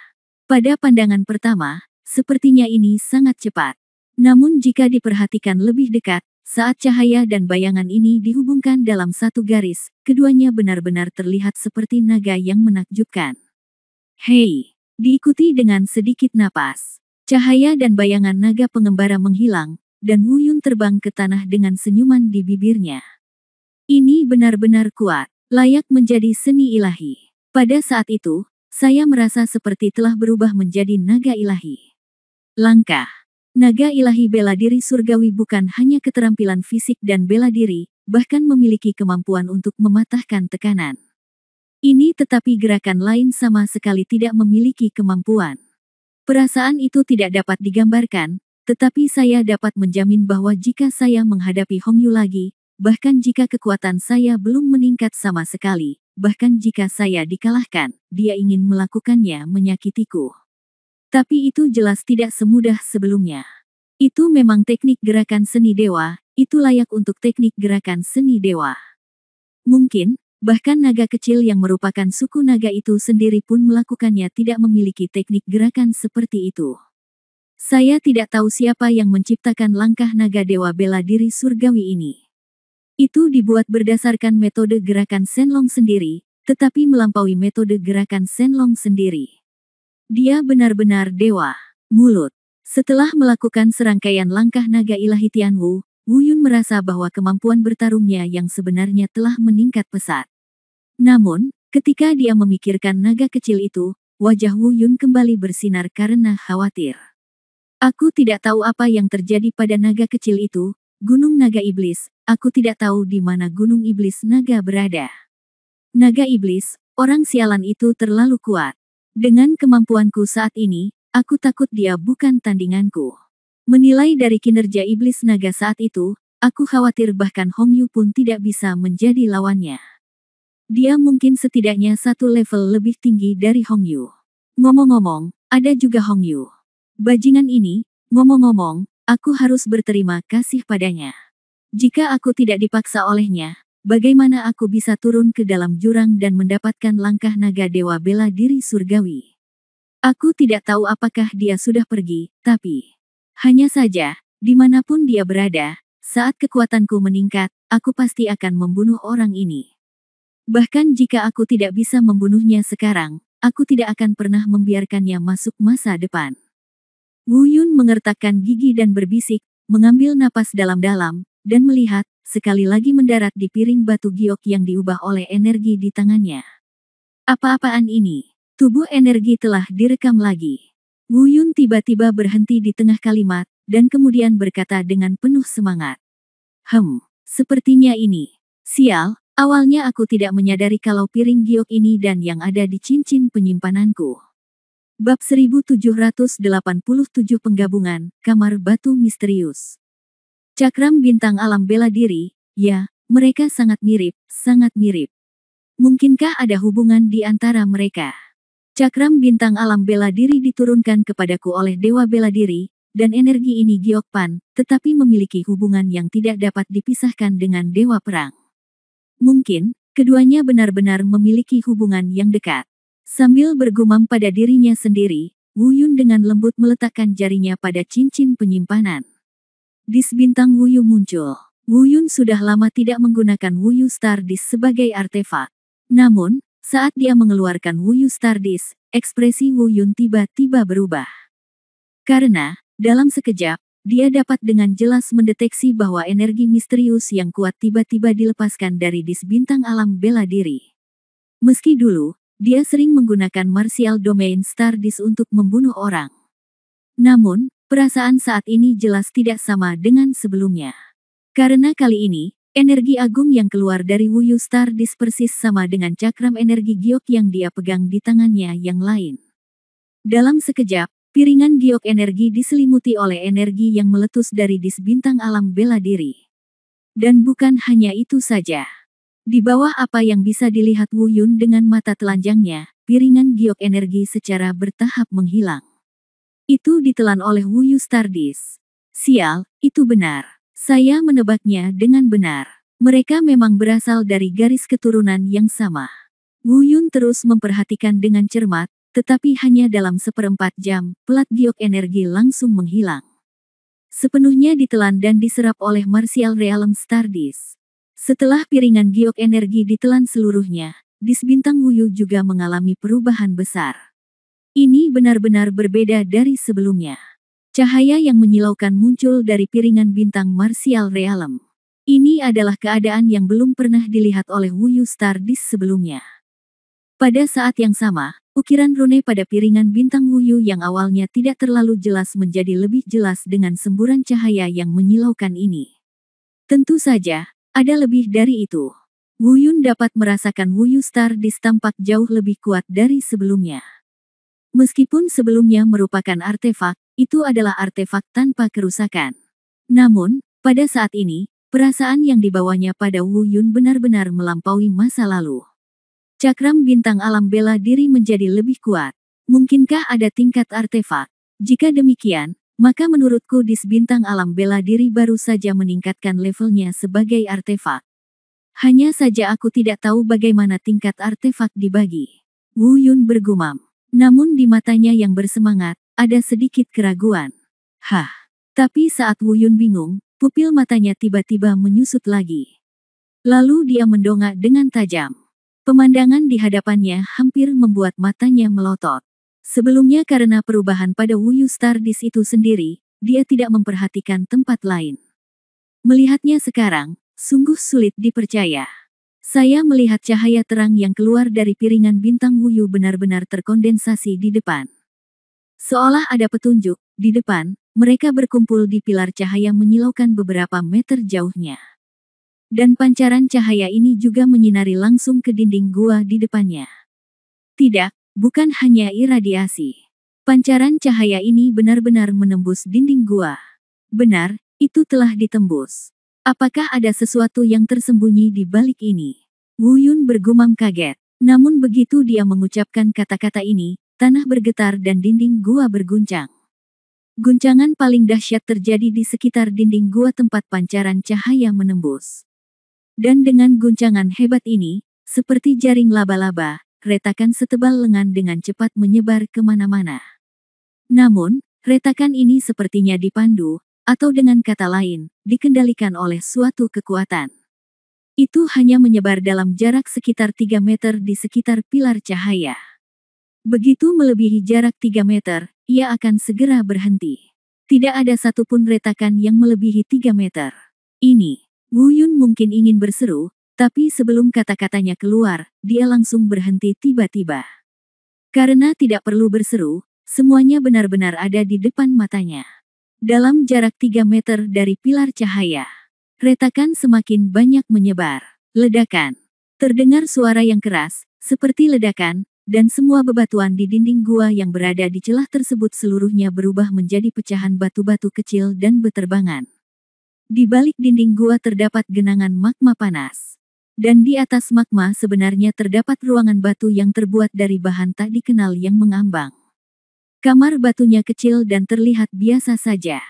Pada pandangan pertama, sepertinya ini sangat cepat. Namun jika diperhatikan lebih dekat, saat cahaya dan bayangan ini dihubungkan dalam satu garis, keduanya benar-benar terlihat seperti naga yang menakjubkan. Hei, diikuti dengan sedikit napas. Cahaya dan bayangan naga pengembara menghilang, dan Wu Yun terbang ke tanah dengan senyuman di bibirnya. Ini benar-benar kuat, layak menjadi seni ilahi. Pada saat itu, saya merasa seperti telah berubah menjadi naga ilahi. Langkah. Naga ilahi bela diri surgawi bukan hanya keterampilan fisik dan bela diri, bahkan memiliki kemampuan untuk mematahkan tekanan. Ini tetapi gerakan lain sama sekali tidak memiliki kemampuan. Perasaan itu tidak dapat digambarkan, tetapi saya dapat menjamin bahwa jika saya menghadapi Hong Yu lagi, bahkan jika kekuatan saya belum meningkat sama sekali, bahkan jika saya dikalahkan, dia ingin melakukannya menyakitiku. Tapi itu jelas tidak semudah sebelumnya. Itu memang teknik gerakan seni dewa, itu layak untuk teknik gerakan seni dewa. Mungkin, bahkan naga kecil yang merupakan suku naga itu sendiri pun melakukannya tidak memiliki teknik gerakan seperti itu. Saya tidak tahu siapa yang menciptakan langkah naga dewa bela diri surgawi ini. Itu dibuat berdasarkan metode gerakan Shenlong sendiri, tetapi melampaui metode gerakan Shenlong sendiri. Dia benar-benar dewa. Mulut. Setelah melakukan serangkaian langkah naga ilahi Tianwu, Wu Yun merasa bahwa kemampuan bertarungnya yang sebenarnya telah meningkat pesat. Namun, ketika dia memikirkan naga kecil itu, wajah Wu Yun kembali bersinar karena khawatir. Aku tidak tahu apa yang terjadi pada naga kecil itu, Gunung Naga Iblis, aku tidak tahu di mana Gunung Iblis Naga berada. Naga Iblis, orang sialan itu terlalu kuat. Dengan kemampuanku saat ini, aku takut dia bukan tandinganku. Menilai dari kinerja iblis naga saat itu, aku khawatir bahkan Hong Yu pun tidak bisa menjadi lawannya. Dia mungkin setidaknya satu level lebih tinggi dari Hong Yu. Ngomong-ngomong, ada juga Hong Yu. Bajingan ini, ngomong-ngomong, aku harus berterima kasih padanya. Jika aku tidak dipaksa olehnya, bagaimana aku bisa turun ke dalam jurang dan mendapatkan langkah naga dewa bela diri surgawi? Aku tidak tahu apakah dia sudah pergi, tapi hanya saja, dimanapun dia berada, saat kekuatanku meningkat, aku pasti akan membunuh orang ini. Bahkan jika aku tidak bisa membunuhnya sekarang, aku tidak akan pernah membiarkannya masuk masa depan. Wu Yun mengertakkan gigi dan berbisik, mengambil napas dalam-dalam, dan melihat, sekali lagi mendarat di piring batu giok yang diubah oleh energi di tangannya. Apa-apaan ini? Tubuh energi telah direkam lagi. Wu Yun tiba-tiba berhenti di tengah kalimat, dan kemudian berkata dengan penuh semangat. Sepertinya ini. Sial, awalnya aku tidak menyadari kalau piring giok ini dan yang ada di cincin penyimpananku. Bab 1787 Penggabungan, Kamar Batu Misterius. Cakram bintang alam bela diri, ya, mereka sangat mirip, sangat mirip. Mungkinkah ada hubungan di antara mereka? Cakram bintang alam bela diri diturunkan kepadaku oleh Dewa Bela Diri, dan energi ini Giokpan, tetapi memiliki hubungan yang tidak dapat dipisahkan dengan Dewa Perang. Mungkin, keduanya benar-benar memiliki hubungan yang dekat. Sambil bergumam pada dirinya sendiri, Wu Yun dengan lembut meletakkan jarinya pada cincin penyimpanan. Dis bintang Wu Yu muncul. Wu Yun sudah lama tidak menggunakan Wu Yu Star Disk sebagai artefak. Namun, saat dia mengeluarkan Wu Yu Star Disk, ekspresi Wu Yun tiba-tiba berubah. Karena, dalam sekejap, dia dapat dengan jelas mendeteksi bahwa energi misterius yang kuat tiba-tiba dilepaskan dari disk bintang alam bela diri. Meski dulu, dia sering menggunakan Martial Domain Star Disk untuk membunuh orang. Namun, perasaan saat ini jelas tidak sama dengan sebelumnya. Karena kali ini, energi agung yang keluar dari Wu Yu Star Disk persis sama dengan cakram energi giok yang dia pegang di tangannya yang lain. Dalam sekejap, piringan giok energi diselimuti oleh energi yang meletus dari disk bintang alam bela diri. Dan bukan hanya itu saja. Di bawah apa yang bisa dilihat Wu Yun dengan mata telanjangnya, piringan giok energi secara bertahap menghilang. Itu ditelan oleh Wu Yu Star Disk. Sial, itu benar. Saya menebaknya dengan benar. Mereka memang berasal dari garis keturunan yang sama. Wu Yun terus memperhatikan dengan cermat, tetapi hanya dalam 1/4 jam, pelat giok energi langsung menghilang. sepenuhnya ditelan dan diserap oleh Martial Realm Stardust. Setelah piringan giok energi ditelan seluruhnya, dis bintang Wuyu juga mengalami perubahan besar. Ini benar-benar berbeda dari sebelumnya. Cahaya yang menyilaukan muncul dari piringan bintang Martial Realm. Ini adalah keadaan yang belum pernah dilihat oleh Wuyu Stardust sebelumnya. Pada saat yang sama, ukiran rune pada piringan bintang Wuyu yang awalnya tidak terlalu jelas menjadi lebih jelas dengan semburan cahaya yang menyilaukan ini. Tentu saja, ada lebih dari itu. Wuyun dapat merasakan Wuyu Stardust tampak jauh lebih kuat dari sebelumnya. Meskipun sebelumnya merupakan artefak, itu adalah artefak tanpa kerusakan. Namun, pada saat ini, perasaan yang dibawanya pada Wuyun benar-benar melampaui masa lalu. Cakram bintang alam bela diri menjadi lebih kuat. Mungkinkah ada tingkat artefak? Jika demikian, maka menurutku dis bintang alam bela diri baru saja meningkatkan levelnya sebagai artefak. Hanya saja aku tidak tahu bagaimana tingkat artefak dibagi. Wuyun bergumam. Namun di matanya yang bersemangat, ada sedikit keraguan. Tapi saat Wuyun bingung, pupil matanya tiba-tiba menyusut lagi. Lalu dia mendongak dengan tajam. Pemandangan di hadapannya hampir membuat matanya melotot. Sebelumnya karena perubahan pada Wuyu Stardust itu sendiri, dia tidak memperhatikan tempat lain. Melihatnya sekarang, sungguh sulit dipercaya. Saya melihat cahaya terang yang keluar dari piringan bintang Wuyu benar-benar terkondensasi di depan. Seolah ada petunjuk, di depan, mereka berkumpul di pilar cahaya menyilaukan beberapa meter jauhnya. Dan pancaran cahaya ini juga menyinari langsung ke dinding gua di depannya. Tidak, bukan hanya iradiasi. Pancaran cahaya ini benar-benar menembus dinding gua. Benar, itu telah ditembus. Apakah ada sesuatu yang tersembunyi di balik ini? Wuyun bergumam kaget. Namun begitu dia mengucapkan kata-kata ini, tanah bergetar dan dinding gua berguncang. Guncangan paling dahsyat terjadi di sekitar dinding gua tempat pancaran cahaya menembus. Dan dengan guncangan hebat ini, seperti jaring laba-laba, retakan setebal lengan dengan cepat menyebar kemana-mana. Namun, retakan ini sepertinya dipandu, atau dengan kata lain, dikendalikan oleh suatu kekuatan. Itu hanya menyebar dalam jarak sekitar 3 meter di sekitar pilar cahaya. Begitu melebihi jarak 3 meter, ia akan segera berhenti. Tidak ada satupun retakan yang melebihi 3 meter. Ini, Wuyun mungkin ingin berseru, tapi sebelum kata-katanya keluar, dia langsung berhenti tiba-tiba. Karena tidak perlu berseru, semuanya benar-benar ada di depan matanya. Dalam jarak 3 meter dari pilar cahaya, retakan semakin banyak menyebar. Ledakan. Terdengar suara yang keras, seperti ledakan, dan semua bebatuan di dinding gua yang berada di celah tersebut seluruhnya berubah menjadi pecahan batu-batu kecil dan beterbangan. Di balik dinding gua terdapat genangan magma panas. Dan di atas magma sebenarnya terdapat ruangan batu yang terbuat dari bahan tak dikenal yang mengambang. Kamar batunya kecil dan terlihat biasa saja.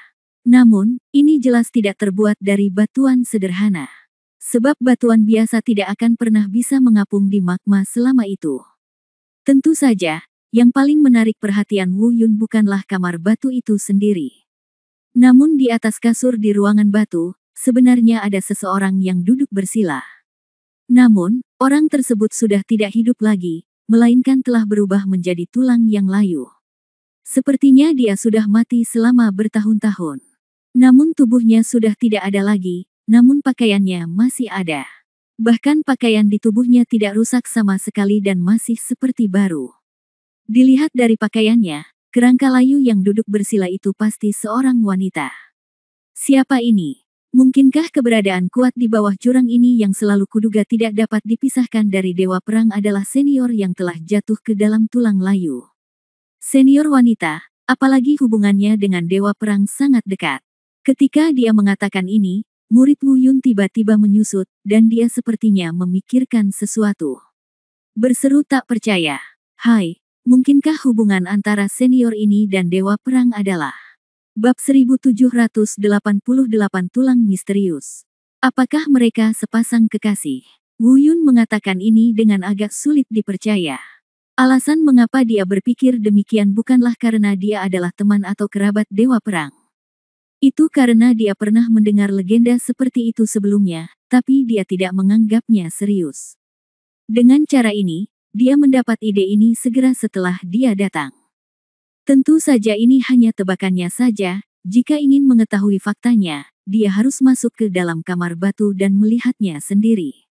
Namun, ini jelas tidak terbuat dari batuan sederhana. Sebab batuan biasa tidak akan pernah bisa mengapung di magma selama itu. Tentu saja, yang paling menarik perhatian Wuyun bukanlah kamar batu itu sendiri. Namun di atas kasur di ruangan batu, sebenarnya ada seseorang yang duduk bersila. Namun, orang tersebut sudah tidak hidup lagi, melainkan telah berubah menjadi tulang yang layu. Sepertinya dia sudah mati selama bertahun-tahun. Namun tubuhnya sudah tidak ada lagi, namun pakaiannya masih ada. Bahkan pakaian di tubuhnya tidak rusak sama sekali dan masih seperti baru. Dilihat dari pakaiannya, kerangka layu yang duduk bersila itu pasti seorang wanita. Siapa ini? Mungkinkah keberadaan kuat di bawah jurang ini yang selalu kuduga tidak dapat dipisahkan dari Dewa Perang adalah senior yang telah jatuh ke dalam tulang layu? Senior wanita, apalagi hubungannya dengan Dewa Perang sangat dekat. Ketika dia mengatakan ini, murid Wuyun tiba-tiba menyusut, dan dia sepertinya memikirkan sesuatu. Berseru tak percaya. Hai, mungkinkah hubungan antara senior ini dan Dewa Perang adalah? Bab 1788 Tulang Misterius. Apakah mereka sepasang kekasih? Wuyun mengatakan ini dengan agak sulit dipercaya. Alasan mengapa dia berpikir demikian bukanlah karena dia adalah teman atau kerabat Dewa Perang. Itu karena dia pernah mendengar legenda seperti itu sebelumnya, tapi dia tidak menganggapnya serius. Dengan cara ini, dia mendapat ide ini segera setelah dia datang. Tentu saja ini hanya tebakannya saja, jika ingin mengetahui faktanya, dia harus masuk ke dalam kamar batu dan melihatnya sendiri.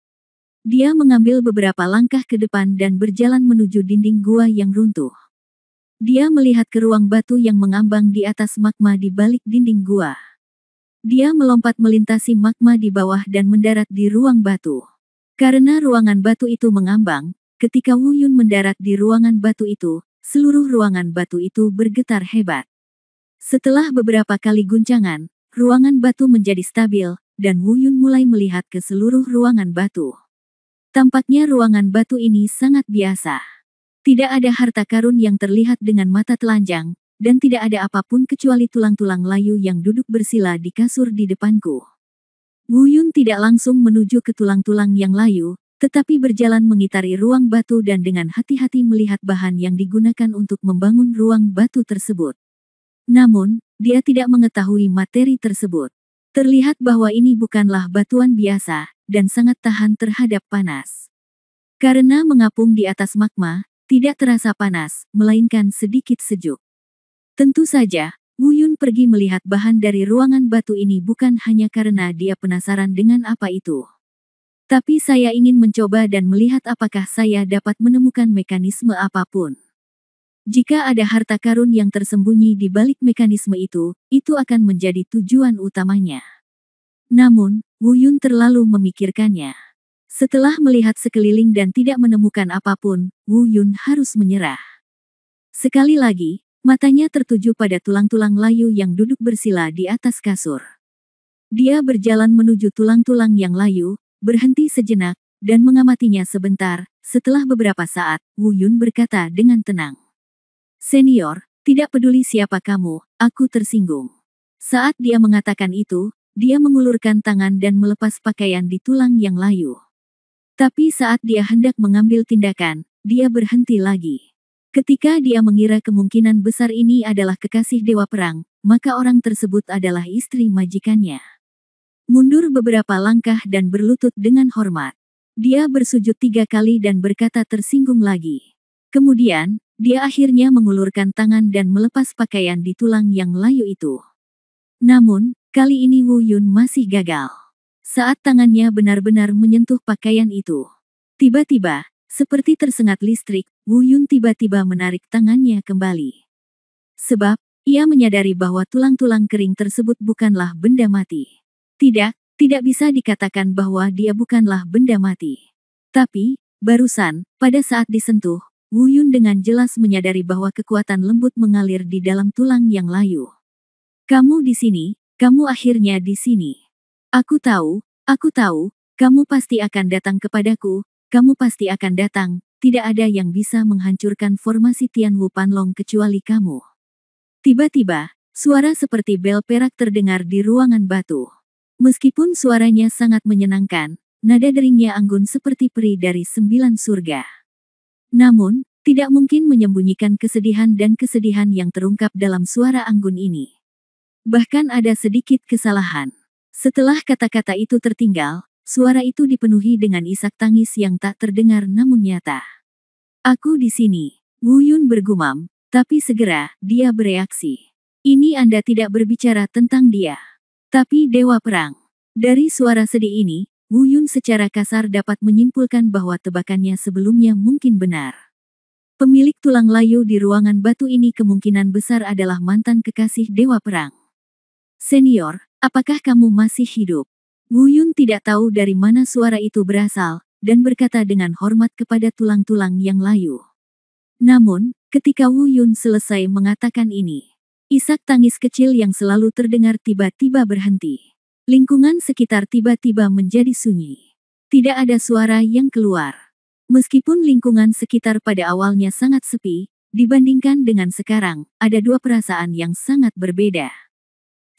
Dia mengambil beberapa langkah ke depan dan berjalan menuju dinding gua yang runtuh. Dia melihat ke ruang batu yang mengambang di atas magma di balik dinding gua. Dia melompat melintasi magma di bawah dan mendarat di ruang batu. Karena ruangan batu itu mengambang, ketika Wu Yun mendarat di ruangan batu itu, seluruh ruangan batu itu bergetar hebat. Setelah beberapa kali guncangan, ruangan batu menjadi stabil, dan Wu Yun mulai melihat ke seluruh ruangan batu. Tampaknya ruangan batu ini sangat biasa. Tidak ada harta karun yang terlihat dengan mata telanjang, dan tidak ada apapun kecuali tulang-tulang layu yang duduk bersila di kasur di depanku. Wu Yun tidak langsung menuju ke tulang-tulang yang layu, tetapi berjalan mengitari ruang batu dan dengan hati-hati melihat bahan yang digunakan untuk membangun ruang batu tersebut. Namun, dia tidak mengetahui materi tersebut. Terlihat bahwa ini bukanlah batuan biasa, dan sangat tahan terhadap panas. Karena mengapung di atas magma, tidak terasa panas, melainkan sedikit sejuk. Tentu saja, Wu Yun pergi melihat bahan dari ruangan batu ini bukan hanya karena dia penasaran dengan apa itu. Tapi saya ingin mencoba dan melihat apakah saya dapat menemukan mekanisme apapun. Jika ada harta karun yang tersembunyi di balik mekanisme itu akan menjadi tujuan utamanya. Namun, Wu Yun terlalu memikirkannya. Setelah melihat sekeliling dan tidak menemukan apapun, Wu Yun harus menyerah. Sekali lagi, matanya tertuju pada tulang-tulang layu yang duduk bersila di atas kasur. Dia berjalan menuju tulang-tulang yang layu, berhenti sejenak, dan mengamatinya sebentar. Setelah beberapa saat, Wu Yun berkata dengan tenang. "Senior, tidak peduli siapa kamu, aku tersinggung." Saat dia mengatakan itu, dia mengulurkan tangan dan melepas pakaian di tulang yang layu. Tapi saat dia hendak mengambil tindakan, dia berhenti lagi. Ketika dia mengira kemungkinan besar ini adalah kekasih dewa perang, maka orang tersebut adalah istri majikannya. Mundur beberapa langkah dan berlutut dengan hormat. Dia bersujud 3 kali dan berkata tersinggung lagi. Kemudian, dia akhirnya mengulurkan tangan dan melepas pakaian di tulang yang layu itu. Namun, kali ini Wu Yun masih gagal. Saat tangannya benar-benar menyentuh pakaian itu. Tiba-tiba, seperti tersengat listrik, Wu Yun tiba-tiba menarik tangannya kembali. Sebab, ia menyadari bahwa tulang-tulang kering tersebut bukanlah benda mati. Tidak bisa dikatakan bahwa dia bukanlah benda mati. Tapi, barusan, pada saat disentuh, Wu Yun dengan jelas menyadari bahwa kekuatan lembut mengalir di dalam tulang yang layu. "Kamu di sini, kamu akhirnya di sini. Aku tahu, kamu pasti akan datang kepadaku, kamu pasti akan datang, tidak ada yang bisa menghancurkan formasi Tianwu Panlong kecuali kamu." Tiba-tiba, suara seperti bel perak terdengar di ruangan batu. Meskipun suaranya sangat menyenangkan, nada deringnya anggun seperti peri dari 9 surga. Namun, tidak mungkin menyembunyikan kesedihan dan kesedihan yang terungkap dalam suara anggun ini. Bahkan ada sedikit kesalahan. Setelah kata-kata itu tertinggal, suara itu dipenuhi dengan isak tangis yang tak terdengar namun nyata. "Aku di sini," Wu Yun bergumam, tapi segera, dia bereaksi. "Ini Anda tidak berbicara tentang dia. Tapi Dewa Perang." Dari suara sedih ini, Wu Yun secara kasar dapat menyimpulkan bahwa tebakannya sebelumnya mungkin benar. Pemilik tulang layu di ruangan batu ini kemungkinan besar adalah mantan kekasih Dewa Perang. "Senior, apakah kamu masih hidup?" Wu Yun tidak tahu dari mana suara itu berasal, dan berkata dengan hormat kepada tulang-tulang yang layu. Namun, ketika Wu Yun selesai mengatakan ini, isak tangis kecil yang selalu terdengar tiba-tiba berhenti. Lingkungan sekitar tiba-tiba menjadi sunyi. Tidak ada suara yang keluar. Meskipun lingkungan sekitar pada awalnya sangat sepi, dibandingkan dengan sekarang, ada 2 perasaan yang sangat berbeda.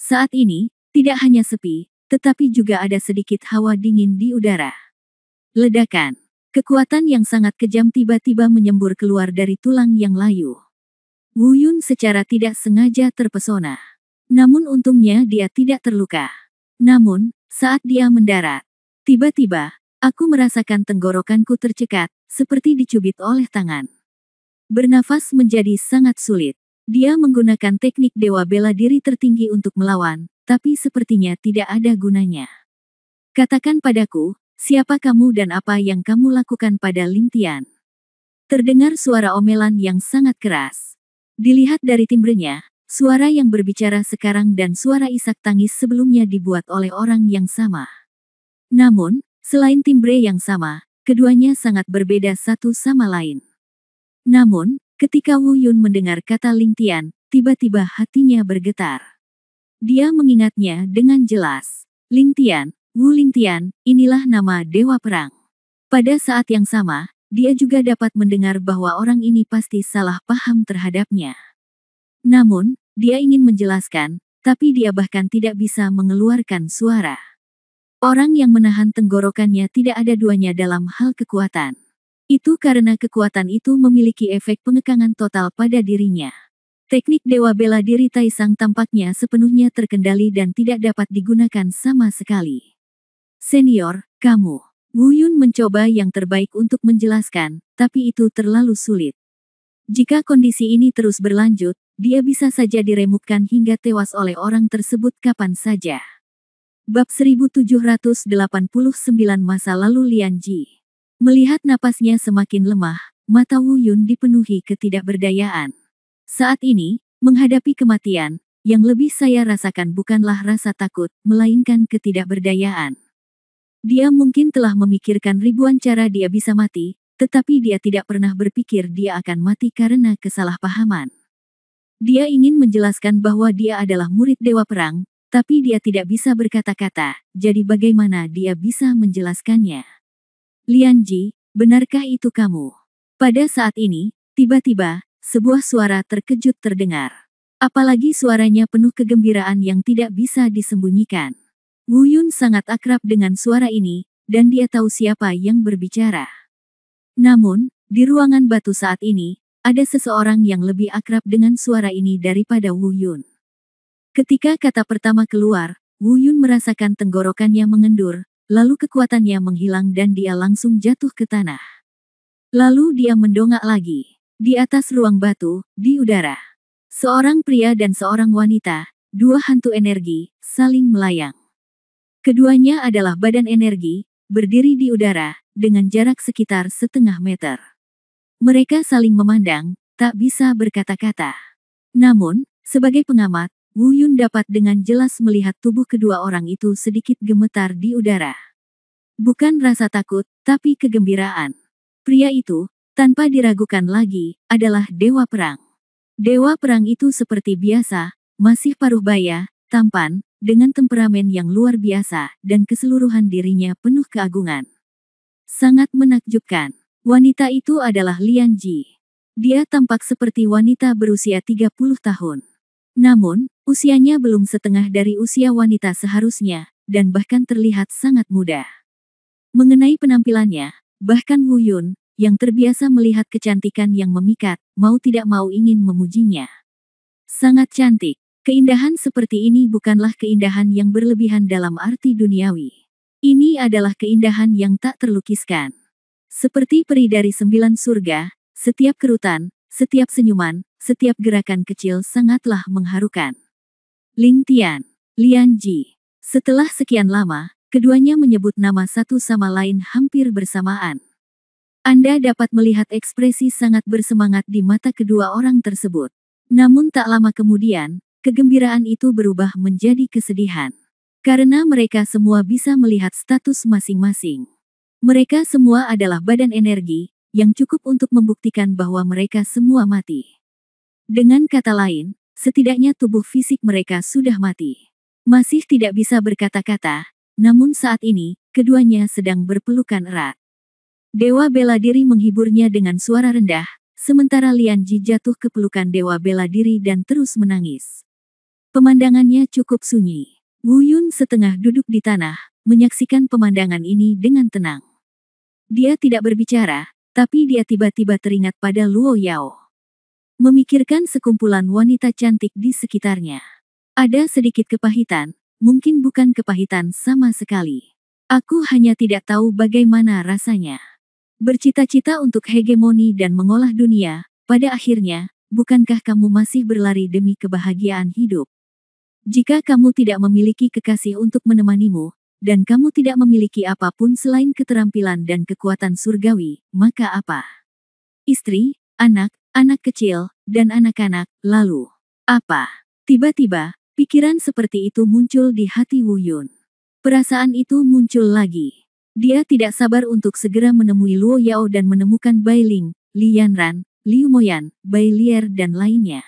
Saat ini, tidak hanya sepi, tetapi juga ada sedikit hawa dingin di udara. Ledakan. Kekuatan yang sangat kejam tiba-tiba menyembur keluar dari tulang yang layu. Wu Yun secara tidak sengaja terpesona. Namun untungnya dia tidak terluka. Namun, saat dia mendarat, tiba-tiba, aku merasakan tenggorokanku tercekat, seperti dicubit oleh tangan. Bernafas menjadi sangat sulit. Dia menggunakan teknik dewa bela diri tertinggi untuk melawan, tapi sepertinya tidak ada gunanya. Katakan padaku, siapa kamu dan apa yang kamu lakukan pada Ling Tian? Terdengar suara omelan yang sangat keras. Dilihat dari timbrenya, suara yang berbicara sekarang dan suara isak tangis sebelumnya dibuat oleh orang yang sama. Namun, selain timbre yang sama, keduanya sangat berbeda satu sama lain. Namun, ketika Wu Yun mendengar kata Ling Tian, tiba-tiba hatinya bergetar. Dia mengingatnya dengan jelas. Ling Tian, Wu Ling Tian, inilah nama Dewa Perang. Pada saat yang sama, dia juga dapat mendengar bahwa orang ini pasti salah paham terhadapnya. Namun, dia ingin menjelaskan, tapi dia bahkan tidak bisa mengeluarkan suara. Orang yang menahan tenggorokannya tidak ada duanya dalam hal kekuatan. Itu karena kekuatan itu memiliki efek pengekangan total pada dirinya. Teknik Dewa Bela Diri Taisang tampaknya sepenuhnya terkendali dan tidak dapat digunakan sama sekali. Senior, kamu. Wu Yun mencoba yang terbaik untuk menjelaskan, tapi itu terlalu sulit. Jika kondisi ini terus berlanjut, dia bisa saja diremukkan hingga tewas oleh orang tersebut kapan saja. Bab 1789 Masa Lalu Lian Ji. Melihat napasnya semakin lemah, mata Wu Yun dipenuhi ketidakberdayaan. Saat ini, menghadapi kematian, yang lebih saya rasakan bukanlah rasa takut, melainkan ketidakberdayaan. Dia mungkin telah memikirkan ribuan cara dia bisa mati, tetapi dia tidak pernah berpikir dia akan mati karena kesalahpahaman. Dia ingin menjelaskan bahwa dia adalah murid Dewa Perang, tapi dia tidak bisa berkata-kata, jadi bagaimana dia bisa menjelaskannya? Lian Ji, benarkah itu kamu? Pada saat ini, tiba-tiba, sebuah suara terkejut terdengar. Apalagi suaranya penuh kegembiraan yang tidak bisa disembunyikan. Wu Yun sangat akrab dengan suara ini, dan dia tahu siapa yang berbicara. Namun, di ruangan batu saat ini, ada seseorang yang lebih akrab dengan suara ini daripada Wu Yun. Ketika kata pertama keluar, Wu Yun merasakan tenggorokannya mengendur, lalu kekuatannya menghilang dan dia langsung jatuh ke tanah. Lalu dia mendongak lagi. Di atas ruang batu, di udara. Seorang pria dan seorang wanita, dua hantu energi, saling melayang. Keduanya adalah badan energi, berdiri di udara, dengan jarak sekitar setengah meter. Mereka saling memandang, tak bisa berkata-kata. Namun, sebagai pengamat, Wu Yun dapat dengan jelas melihat tubuh kedua orang itu sedikit gemetar di udara. Bukan rasa takut, tapi kegembiraan. Pria itu, tanpa diragukan lagi, adalah Dewa Perang. Dewa Perang itu seperti biasa, masih paruh baya, tampan, dengan temperamen yang luar biasa, dan keseluruhan dirinya penuh keagungan. Sangat menakjubkan. Wanita itu adalah Lian Ji. Dia tampak seperti wanita berusia 30 tahun. Namun, usianya belum setengah dari usia wanita seharusnya, dan bahkan terlihat sangat muda. Mengenai penampilannya, bahkan Wu Yun, yang terbiasa melihat kecantikan yang memikat, mau tidak mau ingin memujinya. Sangat cantik. Keindahan seperti ini bukanlah keindahan yang berlebihan dalam arti duniawi. Ini adalah keindahan yang tak terlukiskan. Seperti peri dari 9 surga, setiap kerutan, setiap senyuman, setiap gerakan kecil sangatlah mengharukan. Ling Tian, Lian Ji. Setelah sekian lama, keduanya menyebut nama satu sama lain hampir bersamaan. Anda dapat melihat ekspresi sangat bersemangat di mata kedua orang tersebut. Namun tak lama kemudian, kegembiraan itu berubah menjadi kesedihan. Karena mereka semua bisa melihat status masing-masing. Mereka semua adalah badan energi, yang cukup untuk membuktikan bahwa mereka semua mati. Dengan kata lain, setidaknya tubuh fisik mereka sudah mati. Masih tidak bisa berkata-kata, namun saat ini, keduanya sedang berpelukan erat. Dewa Bela Diri menghiburnya dengan suara rendah, sementara Lian Ji jatuh ke pelukan Dewa Bela Diri dan terus menangis. Pemandangannya cukup sunyi. Wu Yun setengah duduk di tanah, menyaksikan pemandangan ini dengan tenang. Dia tidak berbicara, tapi dia tiba-tiba teringat pada Luo Yao. Memikirkan sekumpulan wanita cantik di sekitarnya. Ada sedikit kepahitan, mungkin bukan kepahitan sama sekali. Aku hanya tidak tahu bagaimana rasanya. Bercita-cita untuk hegemoni dan mengolah dunia, pada akhirnya, bukankah kamu masih berlari demi kebahagiaan hidup? Jika kamu tidak memiliki kekasih untuk menemanimu, dan kamu tidak memiliki apapun selain keterampilan dan kekuatan surgawi, maka apa? Istri, anak, anak kecil, dan anak-anak, lalu apa? Tiba-tiba, pikiran seperti itu muncul di hati Wu Yun. Perasaan itu muncul lagi. Dia tidak sabar untuk segera menemui Luo Yao dan menemukan Bai Ling, Li Yanran, Liu Moyan, Bai Lier dan lainnya.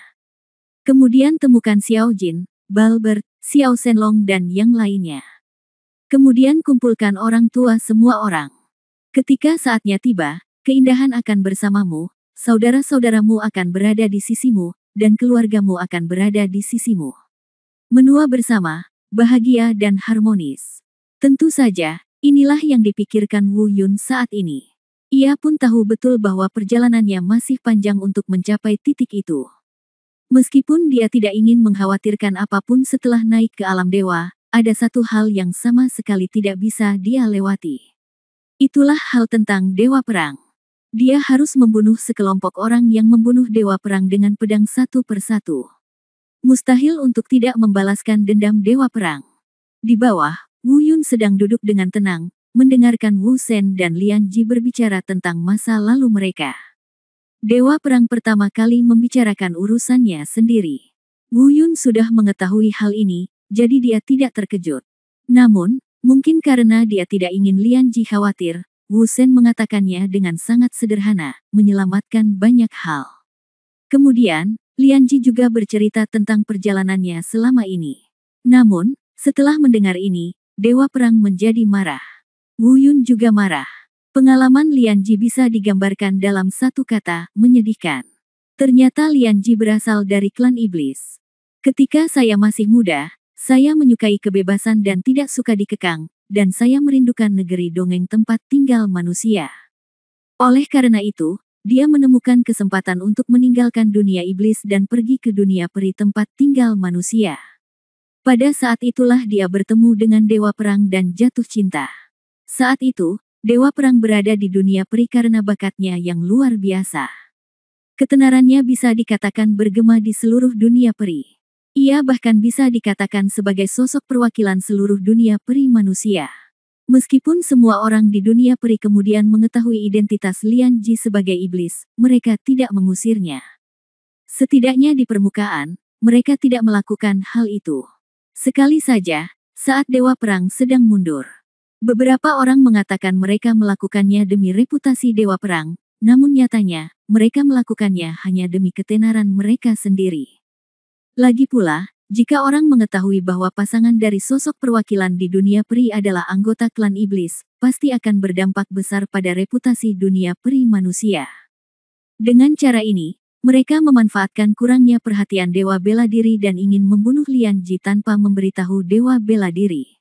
Kemudian temukan Xiao Jin, Balbert, Xiao Shenlong dan yang lainnya. Kemudian kumpulkan orang tua semua orang. Ketika saatnya tiba, keindahan akan bersamamu, saudara-saudaramu akan berada di sisimu, dan keluargamu akan berada di sisimu. Menua bersama, bahagia dan harmonis. Tentu saja, inilah yang dipikirkan Wu Yun saat ini. Ia pun tahu betul bahwa perjalanannya masih panjang untuk mencapai titik itu. Meskipun dia tidak ingin mengkhawatirkan apapun setelah naik ke alam dewa, ada satu hal yang sama sekali tidak bisa dia lewati. Itulah hal tentang dewa perang. Dia harus membunuh sekelompok orang yang membunuh dewa perang dengan pedang satu persatu. Mustahil untuk tidak membalaskan dendam dewa perang. Di bawah, Wu Yun sedang duduk dengan tenang, mendengarkan Wu Shen dan Lian Ji berbicara tentang masa lalu mereka. Dewa perang pertama kali membicarakan urusannya sendiri. Wu Yun sudah mengetahui hal ini, jadi dia tidak terkejut. Namun, mungkin karena dia tidak ingin Lian Ji khawatir, Wu Shen mengatakannya dengan sangat sederhana, menyelamatkan banyak hal. Kemudian, Lian Ji juga bercerita tentang perjalanannya selama ini. Namun, setelah mendengar ini, Dewa Perang menjadi marah. Wu Yun juga marah. Pengalaman Lian Ji bisa digambarkan dalam satu kata, menyedihkan. Ternyata Lian Ji berasal dari klan iblis. Ketika saya masih muda, saya menyukai kebebasan dan tidak suka dikekang, dan saya merindukan negeri dongeng tempat tinggal manusia. Oleh karena itu, dia menemukan kesempatan untuk meninggalkan dunia iblis dan pergi ke dunia peri tempat tinggal manusia. Pada saat itulah dia bertemu dengan Dewa Perang dan jatuh cinta. Saat itu, Dewa Perang berada di dunia peri karena bakatnya yang luar biasa. Ketenarannya bisa dikatakan bergema di seluruh dunia peri. Ia bahkan bisa dikatakan sebagai sosok perwakilan seluruh dunia peri manusia. Meskipun semua orang di dunia peri kemudian mengetahui identitas Lian Ji sebagai iblis, mereka tidak mengusirnya. Setidaknya di permukaan, mereka tidak melakukan hal itu. Sekali saja, saat Dewa Perang sedang mundur. Beberapa orang mengatakan mereka melakukannya demi reputasi Dewa Perang, namun nyatanya, mereka melakukannya hanya demi ketenaran mereka sendiri. Lagi pula, jika orang mengetahui bahwa pasangan dari sosok perwakilan di dunia peri adalah anggota klan iblis, pasti akan berdampak besar pada reputasi dunia peri manusia. Dengan cara ini, mereka memanfaatkan kurangnya perhatian Dewa Bela Diri dan ingin membunuh Lian Ji tanpa memberitahu Dewa Bela Diri.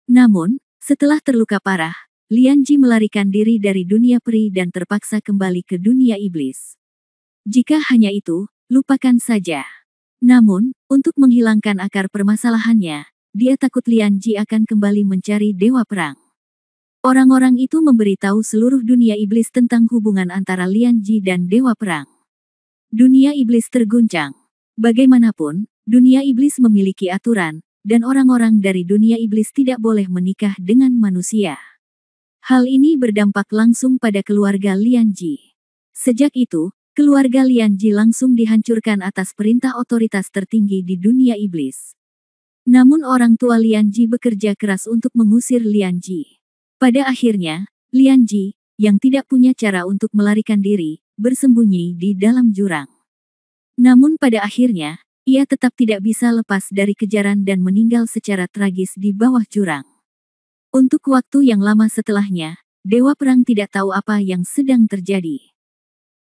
Namun, setelah terluka parah, Lian Ji melarikan diri dari dunia peri dan terpaksa kembali ke dunia iblis. Jika hanya itu, lupakan saja. Namun, untuk menghilangkan akar permasalahannya, dia takut Lian Ji akan kembali mencari Dewa Perang. Orang-orang itu memberitahu seluruh dunia iblis tentang hubungan antara Lian Ji dan Dewa Perang. Dunia iblis terguncang. Bagaimanapun, dunia iblis memiliki aturan, dan orang-orang dari dunia iblis tidak boleh menikah dengan manusia. Hal ini berdampak langsung pada keluarga Lian Ji. Sejak itu, keluarga Lian Ji langsung dihancurkan atas perintah otoritas tertinggi di dunia iblis. Namun orang tua Lian Ji bekerja keras untuk mengusir Lian Ji. Pada akhirnya, Lian Ji, yang tidak punya cara untuk melarikan diri, bersembunyi di dalam jurang. Namun pada akhirnya, ia tetap tidak bisa lepas dari kejaran dan meninggal secara tragis di bawah jurang. Untuk waktu yang lama setelahnya, Dewa Perang tidak tahu apa yang sedang terjadi.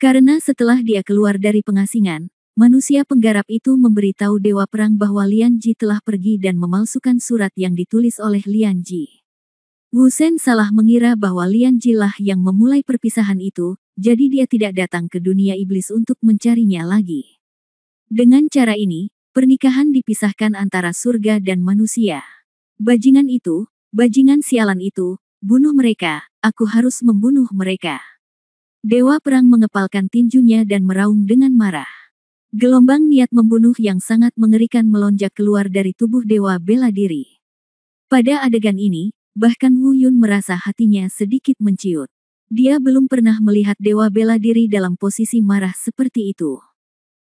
Karena setelah dia keluar dari pengasingan, manusia penggarap itu memberitahu Dewa Perang bahwa Lian Ji telah pergi dan memalsukan surat yang ditulis oleh Lian Ji. Wu Shen salah mengira bahwa Lian Ji lah yang memulai perpisahan itu, jadi dia tidak datang ke dunia iblis untuk mencarinya lagi. Dengan cara ini, Pernikahan dipisahkan antara surga dan manusia. Bajingan itu, bajingan sialan itu, bunuh mereka, aku harus membunuh mereka. Dewa Perang mengepalkan tinjunya dan meraung dengan marah. Gelombang niat membunuh yang sangat mengerikan melonjak keluar dari tubuh Dewa Bela Diri. Pada adegan ini, bahkan Wu Yun merasa hatinya sedikit menciut. Dia belum pernah melihat Dewa Bela Diri dalam posisi marah seperti itu.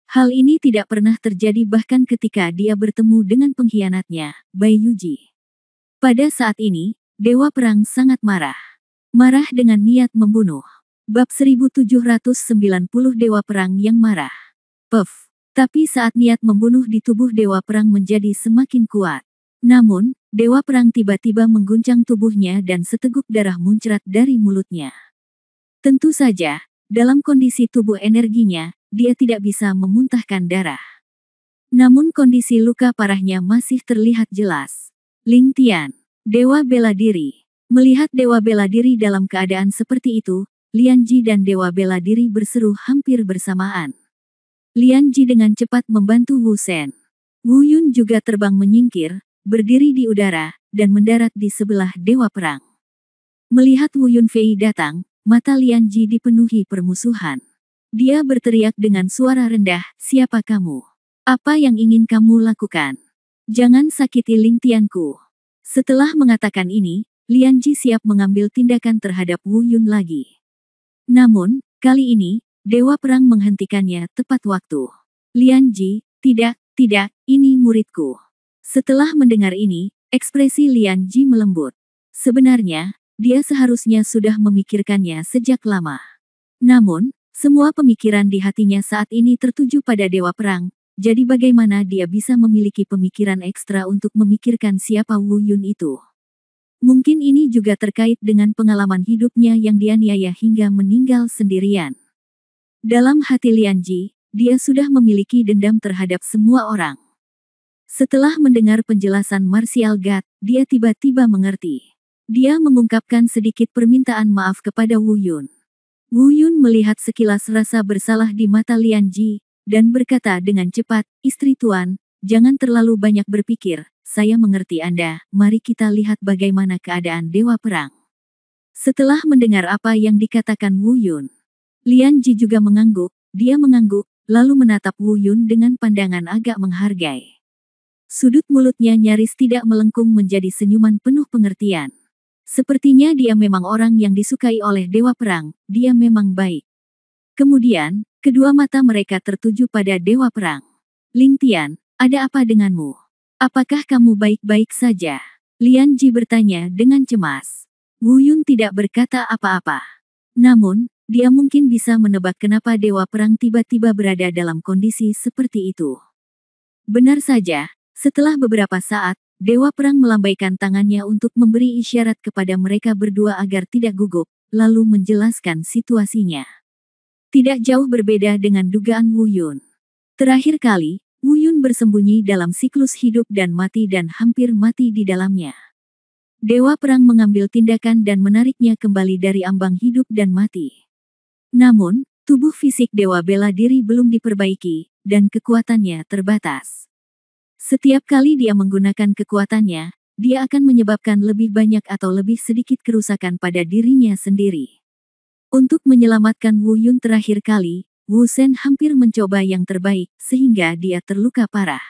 Hal ini tidak pernah terjadi bahkan ketika dia bertemu dengan pengkhianatnya, Bai Yuji. Pada saat ini, Dewa Perang sangat marah. Marah dengan niat membunuh. Bab 1790 Dewa Perang yang marah. Puff. Tapi saat niat membunuh di tubuh Dewa Perang menjadi semakin kuat. Namun, Dewa Perang tiba-tiba mengguncang tubuhnya dan seteguk darah muncrat dari mulutnya. Tentu saja, dalam kondisi tubuh energinya, dia tidak bisa memuntahkan darah. Namun kondisi luka parahnya masih terlihat jelas. Ling Tian, Dewa Bela Diri. Melihat Dewa Bela Diri dalam keadaan seperti itu, Lian Ji dan Dewa Bela Diri berseru hampir bersamaan. Lian Ji dengan cepat membantu Wu Shen. Wu Yun juga terbang menyingkir, berdiri di udara, dan mendarat di sebelah Dewa Perang. Melihat Wu Yun Fei datang, mata Lian Ji dipenuhi permusuhan. Dia berteriak dengan suara rendah, "Siapa kamu? Apa yang ingin kamu lakukan? Jangan sakiti Ling Tianku." Setelah mengatakan ini, Lian Ji siap mengambil tindakan terhadap Wu Yun lagi. Namun, kali ini, Dewa Perang menghentikannya tepat waktu. Lian Ji, tidak, ini muridku. Setelah mendengar ini, ekspresi Lian Ji melembut. Sebenarnya, dia seharusnya sudah memikirkannya sejak lama. Namun, semua pemikiran di hatinya saat ini tertuju pada Dewa Perang, jadi bagaimana dia bisa memiliki pemikiran ekstra untuk memikirkan siapa Wu Yun itu? Mungkin ini juga terkait dengan pengalaman hidupnya yang dianiaya hingga meninggal sendirian. Dalam hati Lian Ji, dia sudah memiliki dendam terhadap semua orang. Setelah mendengar penjelasan Martial God, dia tiba-tiba mengerti. Dia mengungkapkan sedikit permintaan maaf kepada Wu Yun. Wu Yun melihat sekilas rasa bersalah di mata Lian Ji, dan berkata dengan cepat, "Istri Tuan, jangan terlalu banyak berpikir, saya mengerti Anda, mari kita lihat bagaimana keadaan Dewa Perang." Setelah mendengar apa yang dikatakan Wu Yun, Lian Ji juga mengangguk, dia mengangguk, lalu menatap Wu Yun dengan pandangan agak menghargai. Sudut mulutnya nyaris tidak melengkung menjadi senyuman penuh pengertian. Sepertinya dia memang orang yang disukai oleh Dewa Perang, dia memang baik. Kemudian, kedua mata mereka tertuju pada Dewa Perang. "Ling Tian, ada apa denganmu? Apakah kamu baik-baik saja?" Lian Ji bertanya dengan cemas. Wu Yun tidak berkata apa-apa. Namun, dia mungkin bisa menebak kenapa Dewa Perang tiba-tiba berada dalam kondisi seperti itu. Benar saja, setelah beberapa saat, Dewa Perang melambaikan tangannya untuk memberi isyarat kepada mereka berdua agar tidak gugup, lalu menjelaskan situasinya. Tidak jauh berbeda dengan dugaan Wu Yun. Terakhir kali, Wu Yun bersembunyi dalam siklus hidup dan hampir mati di dalamnya. Dewa Perang mengambil tindakan dan menariknya kembali dari ambang hidup dan mati. Namun, tubuh fisik Dewa Bela Diri belum diperbaiki, dan kekuatannya terbatas. Setiap kali dia menggunakan kekuatannya, dia akan menyebabkan lebih banyak atau lebih sedikit kerusakan pada dirinya sendiri. Untuk menyelamatkan Wu Yun terakhir kali, Wu Shen hampir mencoba yang terbaik, sehingga dia terluka parah.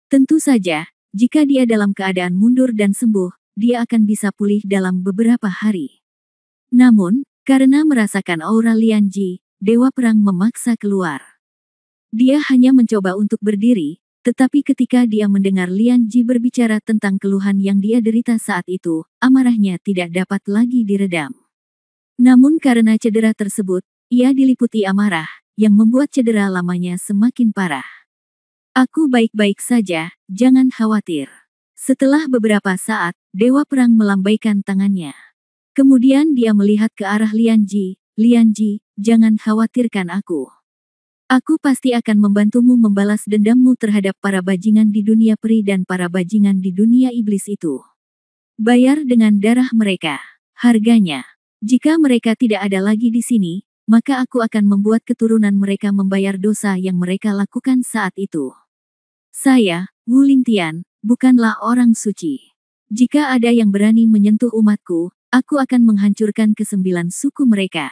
Tentu saja, jika dia dalam keadaan mundur dan sembuh, dia akan bisa pulih dalam beberapa hari. Namun, karena merasakan aura Lian Ji, Dewa Perang memaksa keluar. Dia hanya mencoba untuk berdiri, tetapi ketika dia mendengar Lian Ji berbicara tentang keluhan yang dia derita saat itu, amarahnya tidak dapat lagi diredam. Namun karena cedera tersebut, ia diliputi amarah, yang membuat cedera lamanya semakin parah. "Aku baik-baik saja, jangan khawatir." Setelah beberapa saat, Dewa Perang melambaikan tangannya. Kemudian dia melihat ke arah Lian Ji, "Lian Ji, jangan khawatirkan aku. Aku pasti akan membantumu membalas dendammu terhadap para bajingan di dunia peri dan para bajingan di dunia iblis itu. Bayar dengan darah mereka. Harganya. Jika mereka tidak ada lagi di sini, maka aku akan membuat keturunan mereka membayar dosa yang mereka lakukan saat itu." Saya, Wu Lingtian, bukanlah orang suci. Jika ada yang berani menyentuh umatku, aku akan menghancurkan ke-9 suku mereka.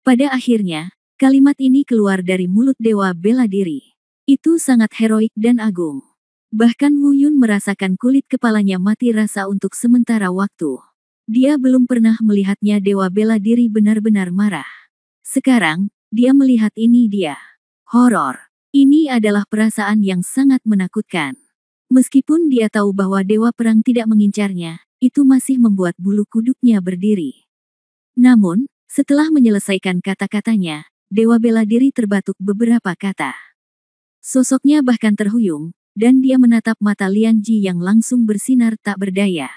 Pada akhirnya, kalimat ini keluar dari mulut dewa bela diri. Itu sangat heroik dan agung. Bahkan Wu Yun merasakan kulit kepalanya mati rasa untuk sementara waktu. Dia belum pernah melihatnya dewa bela diri benar-benar marah. Sekarang, dia melihat ini dia. Horor. Ini adalah perasaan yang sangat menakutkan. Meskipun dia tahu bahwa dewa perang tidak mengincarnya, itu masih membuat bulu kuduknya berdiri. Namun, setelah menyelesaikan kata-katanya, dewa bela diri terbatuk beberapa kata. Sosoknya bahkan terhuyung, dan dia menatap mata Lian Ji yang langsung bersinar tak berdaya.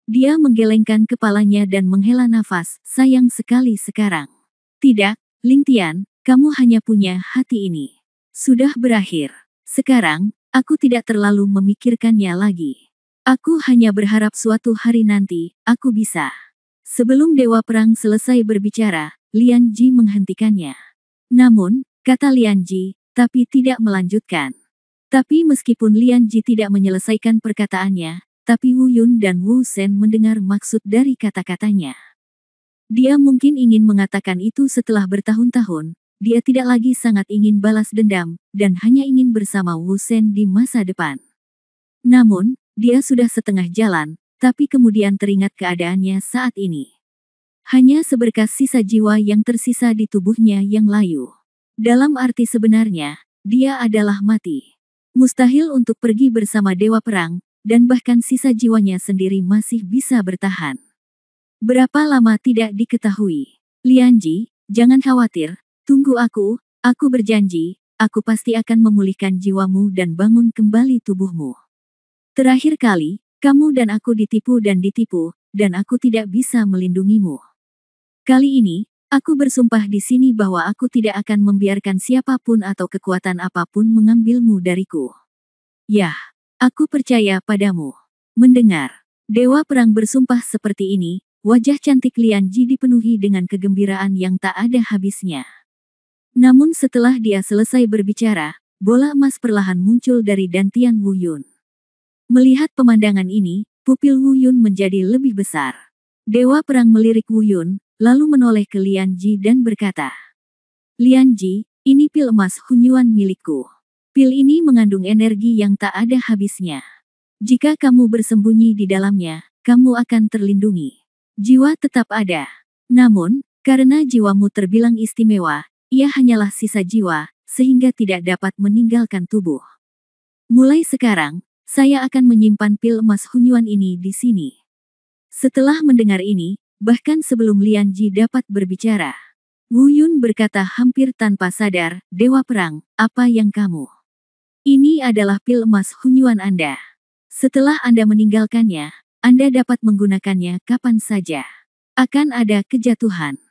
Dia menggelengkan kepalanya dan menghela nafas, sayang sekali sekarang. Tidak, Lingtian, kamu hanya punya hati ini. Sudah berakhir. Sekarang, aku tidak terlalu memikirkannya lagi. Aku hanya berharap suatu hari nanti, aku bisa. Sebelum Dewa Perang selesai berbicara, Lian Ji menghentikannya. Namun, kata Lian Ji, tapi tidak melanjutkan. Tapi meskipun Lian Ji tidak menyelesaikan perkataannya, tapi Wu Yun dan Wu Shen mendengar maksud dari kata-katanya. Dia mungkin ingin mengatakan itu setelah bertahun-tahun, dia tidak lagi sangat ingin balas dendam, dan hanya ingin bersama Wu Shen di masa depan. Namun, dia sudah setengah jalan, tapi kemudian teringat keadaannya saat ini. Hanya seberkas sisa jiwa yang tersisa di tubuhnya yang layu. Dalam arti sebenarnya, dia adalah mati. Mustahil untuk pergi bersama Dewa Perang, dan bahkan sisa jiwanya sendiri masih bisa bertahan. Berapa lama tidak diketahui. Lian Ji, jangan khawatir, tunggu aku berjanji, aku pasti akan memulihkan jiwamu dan bangun kembali tubuhmu. Terakhir kali, kamu dan aku ditipu, dan aku tidak bisa melindungimu. Kali ini, aku bersumpah di sini bahwa aku tidak akan membiarkan siapapun atau kekuatan apapun mengambilmu dariku. Yah, aku percaya padamu. Mendengar Dewa Perang bersumpah seperti ini, wajah cantik Lian Ji dipenuhi dengan kegembiraan yang tak ada habisnya. Namun setelah dia selesai berbicara, bola emas perlahan muncul dari dantian Wu Yun. Melihat pemandangan ini, pupil Wu Yun menjadi lebih besar. Dewa Perang melirik Wu Yun, lalu menoleh ke Lian Ji dan berkata, Lian Ji, ini pil emas Hunyuan milikku. Pil ini mengandung energi yang tak ada habisnya. Jika kamu bersembunyi di dalamnya, kamu akan terlindungi. Jiwa tetap ada. Namun, karena jiwamu terbilang istimewa, ia hanyalah sisa jiwa, sehingga tidak dapat meninggalkan tubuh. Mulai sekarang, saya akan menyimpan pil emas Hunyuan ini di sini. Setelah mendengar ini, bahkan sebelum Lian Ji dapat berbicara, Wu Yun berkata hampir tanpa sadar, Dewa Perang, apa yang kamu? Ini adalah pil emas Hunyuan Anda. Setelah Anda meninggalkannya, Anda dapat menggunakannya kapan saja. Akan ada kejatuhan.